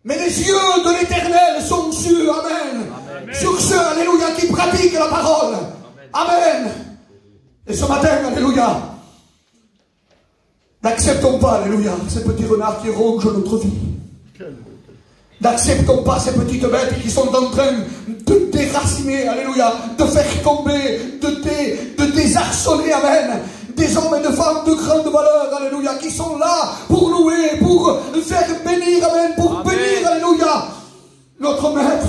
Mais les yeux de l'Éternel sont sur, amen, sur ceux, alléluia, qui pratiquent la parole. Amen. Et ce matin, alléluia, n'acceptons pas, alléluia, ces petits renards qui rongent notre vie. N'acceptons pas ces petites bêtes qui sont en train de déraciner, alléluia, de faire tomber, de désarçonner, amen, des hommes et de femmes de grande valeur, alléluia, qui sont là pour louer, pour faire bénir, amen, pour bénir, alléluia, notre Maître.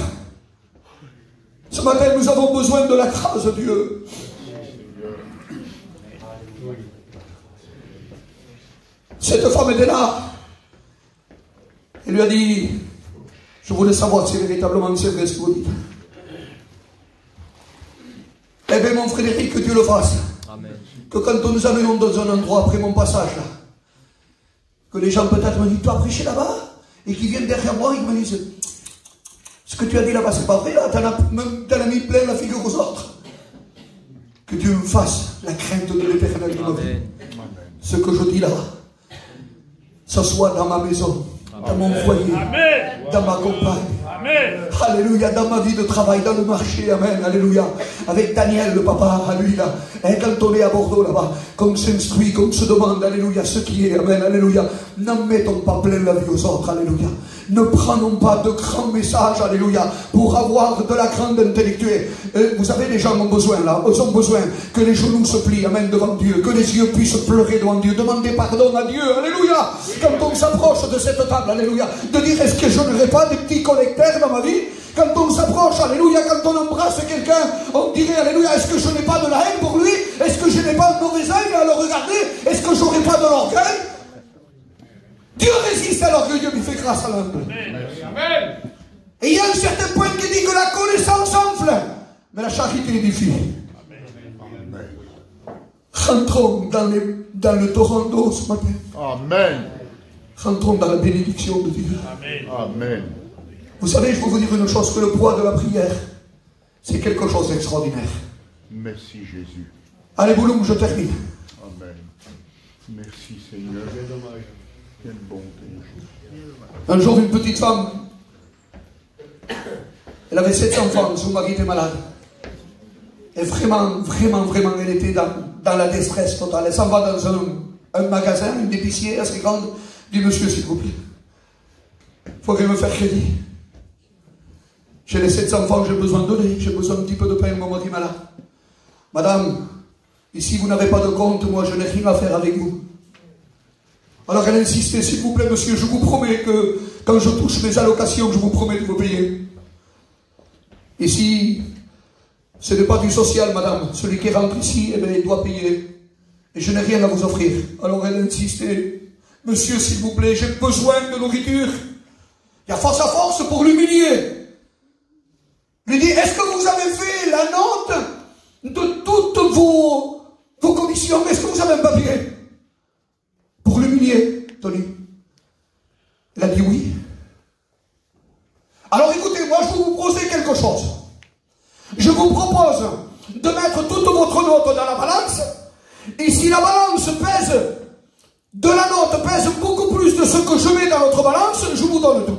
Ce matin, nous avons besoin de la grâce de Dieu. Cette femme était là. Elle lui a dit, je voulais savoir si véritablement c'est vrai ce que vous dites. Eh bien, mon Frédéric, que Dieu le fasse. Amen. Que quand nous amenons dans un endroit après mon passage là, que les gens peut-être me disent, tu as prêché là-bas, et qu'ils viennent derrière moi et qu'ils me disent, ce que tu as dit là-bas c'est pas vrai, là, t'en as mis plein la figure aux autres. Que Dieu me fasse la crainte de l'Éternel de ma vie. Ce que je dis là, ce soit dans ma maison, dans mon foyer, dans ma compagne, Alléluia, dans ma vie de travail, dans le marché, amen, alléluia. Avec Daniel, le papa, à lui là, et quand on est à Bordeaux là-bas, qu'on s'instruit, qu'on se demande, alléluia, ce qui est, amen, alléluia. N'en mettons pas plein la vie aux autres, alléluia. Ne prenons pas de grands messages, alléluia, pour avoir de la grande intellectuelle. Vous savez, les gens ont besoin là, ils ont besoin que les genoux se plient, amen, devant Dieu, que les yeux puissent pleurer devant Dieu, demander pardon à Dieu, alléluia. Quand on s'approche de cette table, alléluia, de dire, est-ce que je n'aurai pas des petits collecteurs dans ma vie? Quand on s'approche, alléluia, quand on embrasse quelqu'un, on dirait, alléluia, est-ce que je n'ai pas de la haine pour lui? Est-ce que je n'ai pas de mauvais œil à le regarder? Est-ce que j'aurai pas de l'orgueil? Dieu résiste à l'orgueil, Dieu lui fait grâce à l'humble. Et il y a un certain point qui dit que la connaissance enfle, mais la charité édifie. Rentrons dans le torrent d'eau ce matin. Amen. Rentrons dans la bénédiction de Dieu. Amen. Vous savez, je peux vous dire une chose, que le poids de la prière, c'est quelque chose d'extraordinaire. Merci Jésus. Allez, Bouloum, je termine. Amen. Merci Seigneur. Quelle bonté. Un jour, une petite femme, elle avait 7 enfants, son mari était malade. Et vraiment, elle était dans la détresse totale. Elle s'en va dans un magasin, une épicier assez grande, dit, monsieur, s'il vous plaît, il faudrait me faire crédit. J'ai les 7 enfants, j'ai besoin de lait, j'ai besoin un petit peu de pain, mon mari est malade. Madame, ici vous n'avez pas de compte, moi je n'ai rien à faire avec vous. Alors elle insistait, s'il vous plaît monsieur, je vous promets que quand je touche mes allocations, je vous promets de vous payer. Ici, ce n'est pas du social, madame. Celui qui rentre ici, eh bien, il doit payer. Et je n'ai rien à vous offrir. Alors elle insistait, monsieur, s'il vous plaît, j'ai besoin de nourriture. Il y a force à force pour l'humilier. Lui dit, est-ce que vous avez fait la note de toutes vos commissions? Est-ce que vous avez un papier? Pour l'humilier, Tony. Il a dit oui. Alors écoutez, moi je vais vous proposer quelque chose. Je vous propose de mettre toute votre note dans la balance. Et si la balance pèse, de la note pèse beaucoup plus de ce que je mets dans notre balance, je vous donne tout.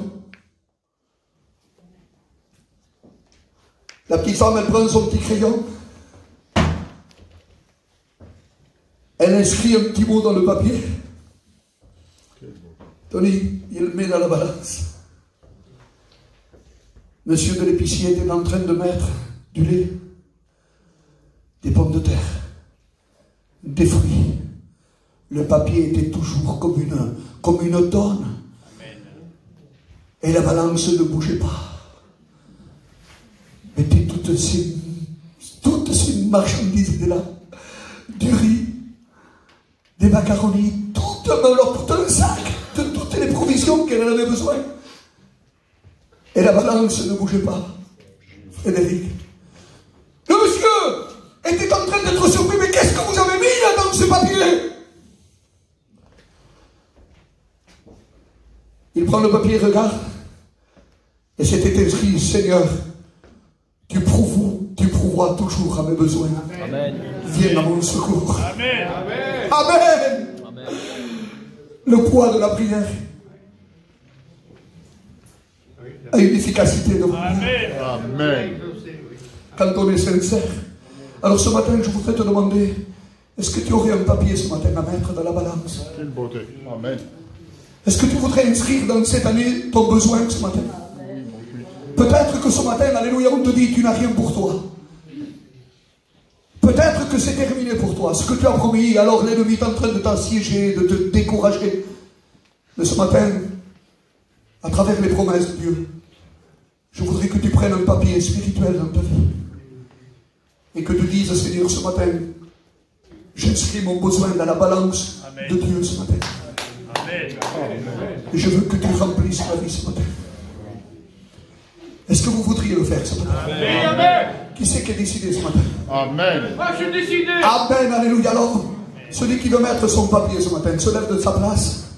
La petite femme, elle prend son petit crayon. Elle inscrit un petit mot dans le papier. Tony, il le met dans la balance. Monsieur de l'épicier était en train de mettre du lait, des pommes de terre, des fruits. Le papier était toujours comme une tonne. Et la balance ne bougeait pas. Mettez toutes ces marchandises là, du riz, des macaronis, tout un sac de toutes les provisions qu'elle en avait besoin. Et la balance ne bougeait pas. Frédéric. Le monsieur était en train d'être surpris. Mais qu'est-ce que vous avez mis là dans ce papier? Il prend le papier, regarde. Et c'était écrit, Seigneur, tu prouveras toujours à mes besoins. Amen. Viens à mon secours. Amen. Amen. Amen. Amen. Le poids de la prière a une efficacité de Amen. quand on est sincère. Alors ce matin, je voudrais te demander, est-ce que tu aurais un papier ce matin à mettre dans la balance? Quelle beauté. Amen. Est-ce que tu voudrais inscrire dans cette année ton besoin ce matin? Peut-être que ce matin, alléluia, on te dit, tu n'as rien pour toi. Peut-être que c'est terminé pour toi. Ce que tu as promis, alors l'ennemi est en train de t'assiéger, de te décourager. Mais ce matin, à travers les promesses de Dieu, je voudrais que tu prennes un papier spirituel dans ta vie. Et que tu dises, Seigneur, ce matin, j'inscris mon besoin dans la balance de Dieu ce matin. Et je veux que tu remplisses ma vie ce matin. Est-ce que vous voudriez le faire ce matin? Amen. Qui c'est qui a décidé ce matin? Amen. Moi, je suis décidé. Amen, alléluia. Alors, celui qui veut mettre son papier ce matin se lève de sa place.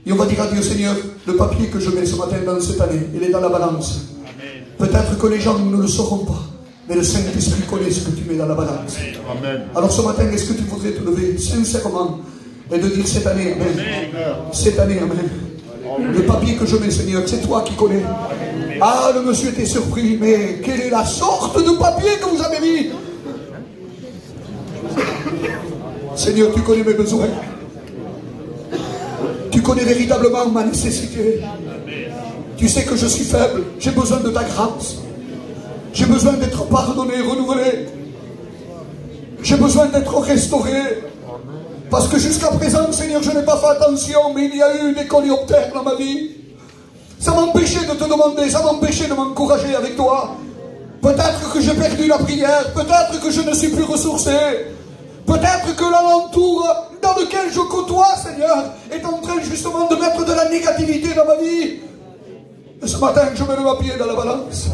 Et on va dire à Dieu, Seigneur, le papier que je mets ce matin dans cette année, il est dans la balance. Peut-être que les gens ne le sauront pas, mais le Saint-Esprit connaît ce que tu mets dans la balance. Amen. Alors ce matin, est-ce que tu voudrais te lever sincèrement et de dire cette année, Amen. Cette année, Amen. Le papier que je mets, Seigneur, c'est toi qui connais. Ah, le monsieur était surpris, mais quelle est la sorte de papier que vous avez mis? Seigneur, tu connais mes besoins. Tu connais véritablement ma nécessité. Tu sais que je suis faible. J'ai besoin de ta grâce. J'ai besoin d'être pardonné, renouvelé. J'ai besoin d'être restauré. Parce que jusqu'à présent, Seigneur, je n'ai pas fait attention, mais il y a eu des coléoptères dans ma vie. Ça m'empêchait de te demander, ça m'empêchait de m'encourager avec toi. Peut-être que j'ai perdu la prière, peut-être que je ne suis plus ressourcé. Peut-être que l'alentour dans lequel je côtoie, Seigneur, est en train justement de mettre de la négativité dans ma vie. Et ce matin, je mets ma pied dans la balance.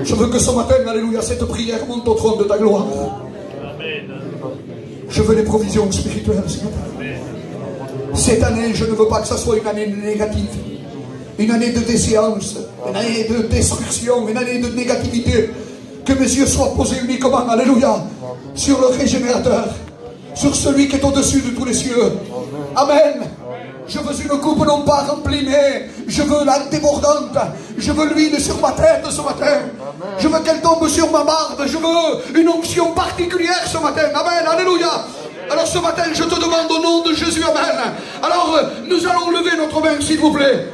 Je veux que ce matin, alléluia, cette prière monte au trône de ta gloire. Je veux des provisions spirituelles ce matin. Cette année, je ne veux pas que ce soit une année négative. Une année de déséance, une année de destruction, une année de négativité. Que mes yeux soient posés uniquement, alléluia, sur le régénérateur, sur celui qui est au-dessus de tous les cieux. Amen. Je veux une coupe non pas remplie, mais je veux la débordante. Je veux l'huile sur ma tête ce matin. Je veux qu'elle tombe sur ma barbe. Je veux une onction particulière ce matin. Amen. Alléluia. Alors ce matin, je te demande au nom de Jésus, amen. Alors nous allons lever notre main, s'il vous plaît.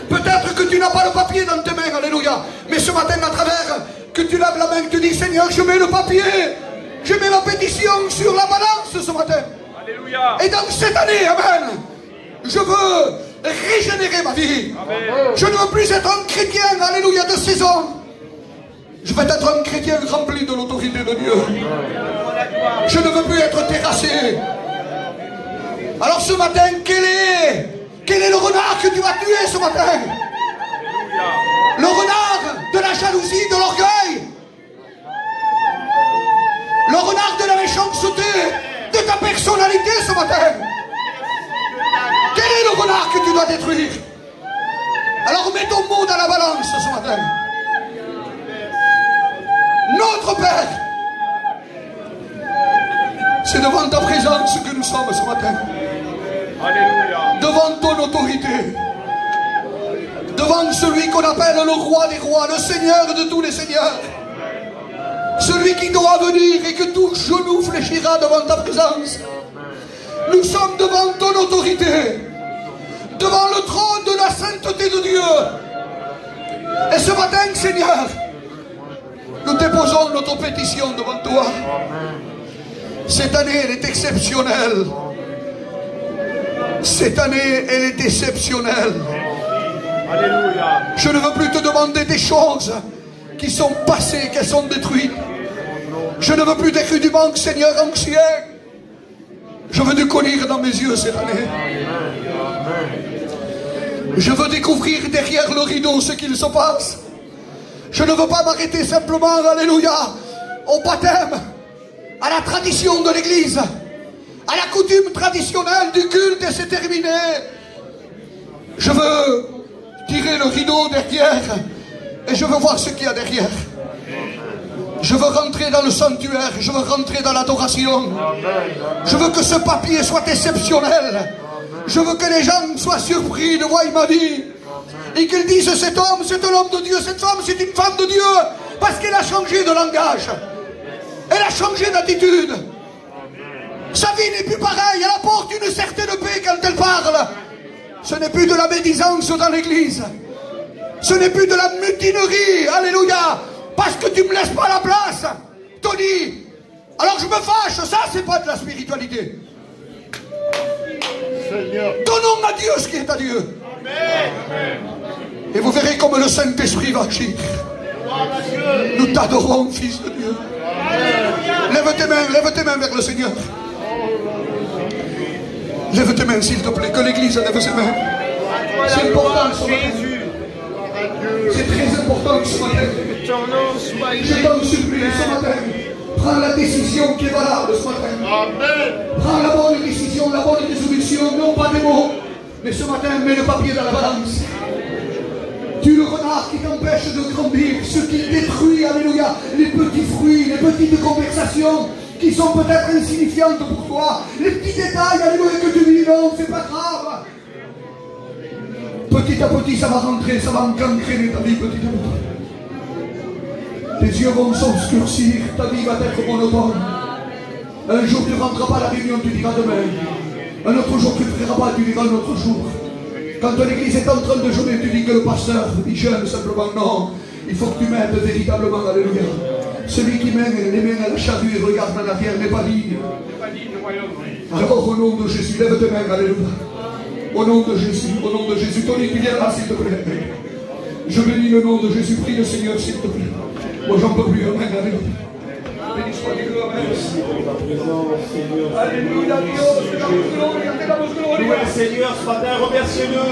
Peut-être que tu n'as pas le papier dans tes mains, alléluia. Mais ce matin, à travers, que tu lèves la main, que tu dis, Seigneur, je mets le papier. Je mets ma pétition sur la balance ce matin. Alléluia. Et dans cette année, amen, je veux régénérer ma vie. Amen. Je ne veux plus être un chrétien, alléluia, de saison. Je veux être un chrétien rempli de l'autorité de Dieu. Je ne veux plus être terrassé. Alors ce matin, quel est le renard que tu vas tuer ce matin? Le renard de la jalousie, de l'orgueil. Le renard de la méchanceté, de ta personnalité ce matin. Quel est le renard que tu dois détruire? Alors mets ton mot dans la balance ce matin. Notre Père, c'est devant ta présence que nous sommes ce matin. Alléluia. Devant ton autorité. Devant celui qu'on appelle le roi des rois, le Seigneur de tous les seigneurs. Celui qui doit venir et que tout genou fléchira devant ta présence. Nous sommes devant ton autorité. Devant le trône de la sainteté de Dieu. Et ce matin, Seigneur, nous déposons notre pétition devant toi. Cette année, elle est exceptionnelle. Cette année, elle est exceptionnelle. Alléluia. Je ne veux plus te demander des choses qui sont passées, qu'elles sont détruites. Je ne veux plus des cris du manque, Seigneur ancien. Je veux du collier dans mes yeux cette année. Je veux découvrir derrière le rideau ce qu'il se passe. Je ne veux pas m'arrêter simplement, alléluia, au baptême, à la tradition de l'église, à la coutume traditionnelle du culte et c'est terminé. Je veux tirer le rideau derrière et je veux voir ce qu'il y a derrière. Je veux rentrer dans le sanctuaire, je veux rentrer dans l'adoration. Je veux que ce papier soit exceptionnel. Je veux que les gens soient surpris de voir ma vie. Et qu'ils disent, cet homme, c'est un homme de Dieu, cette femme, c'est une femme de Dieu. Parce qu'elle a changé de langage. Elle a changé d'attitude. Sa vie n'est plus pareille, elle apporte une certaine paix quand elle parle. Ce n'est plus de la médisance dans l'église. Ce n'est plus de la mutinerie, alléluia. Parce que tu ne me laisses pas la place, Tony. Alors je me fâche, ça c'est pas de la spiritualité. Seigneur. Donnons à Dieu ce qui est à Dieu. Amen. Et vous verrez comme le Saint-Esprit va agir. Nous t'adorons, Fils de Dieu. Lève tes mains vers le Seigneur. Lève tes mains, s'il te plaît, que l'Église lève ses mains. C'est important ce matin. C'est très important ce matin. Je t'en supplie ce matin. Prends la décision qui est valable ce matin. Prends la bonne décision, la bonne résolution, non pas des mots. Mais ce matin, mets le papier dans la balance. Tu le renard qui t'empêche de grandir, ce qui détruit, alléluia, les petits fruits, les petites conversations qui sont peut-être insignifiantes pour toi, les petits détails, alléluia, que tu dis non, c'est pas grave. Petit à petit, ça va rentrer, ça va encancrer ta vie petit à petit. Tes yeux vont s'obscurcir, ta vie va être monotone. Un jour, tu ne rentreras pas à la réunion, tu diras demain. Un autre jour, tu ne feras pas, tu diras un autre jour. Quand l'église est en train de jeûner, tu dis que le pasteur, il jeûne simplement. Non, il faut que tu m'aides véritablement, alléluia. Celui qui mène les mains à la charrue et regarde en arrière n'est pas digne. Alors, au nom de Jésus, lève tes mains, alléluia. Au nom de Jésus, Tony, tu viens là, s'il te plaît. Je bénis le nom de Jésus, prie le Seigneur, s'il te plaît. Moi, j'en peux plus, amen, alléluia. Béni soit Dieu, amen. Alléluia, Dieu, te damos gloria, te damos gloria. Seigneur, ce matin, remerciez-le.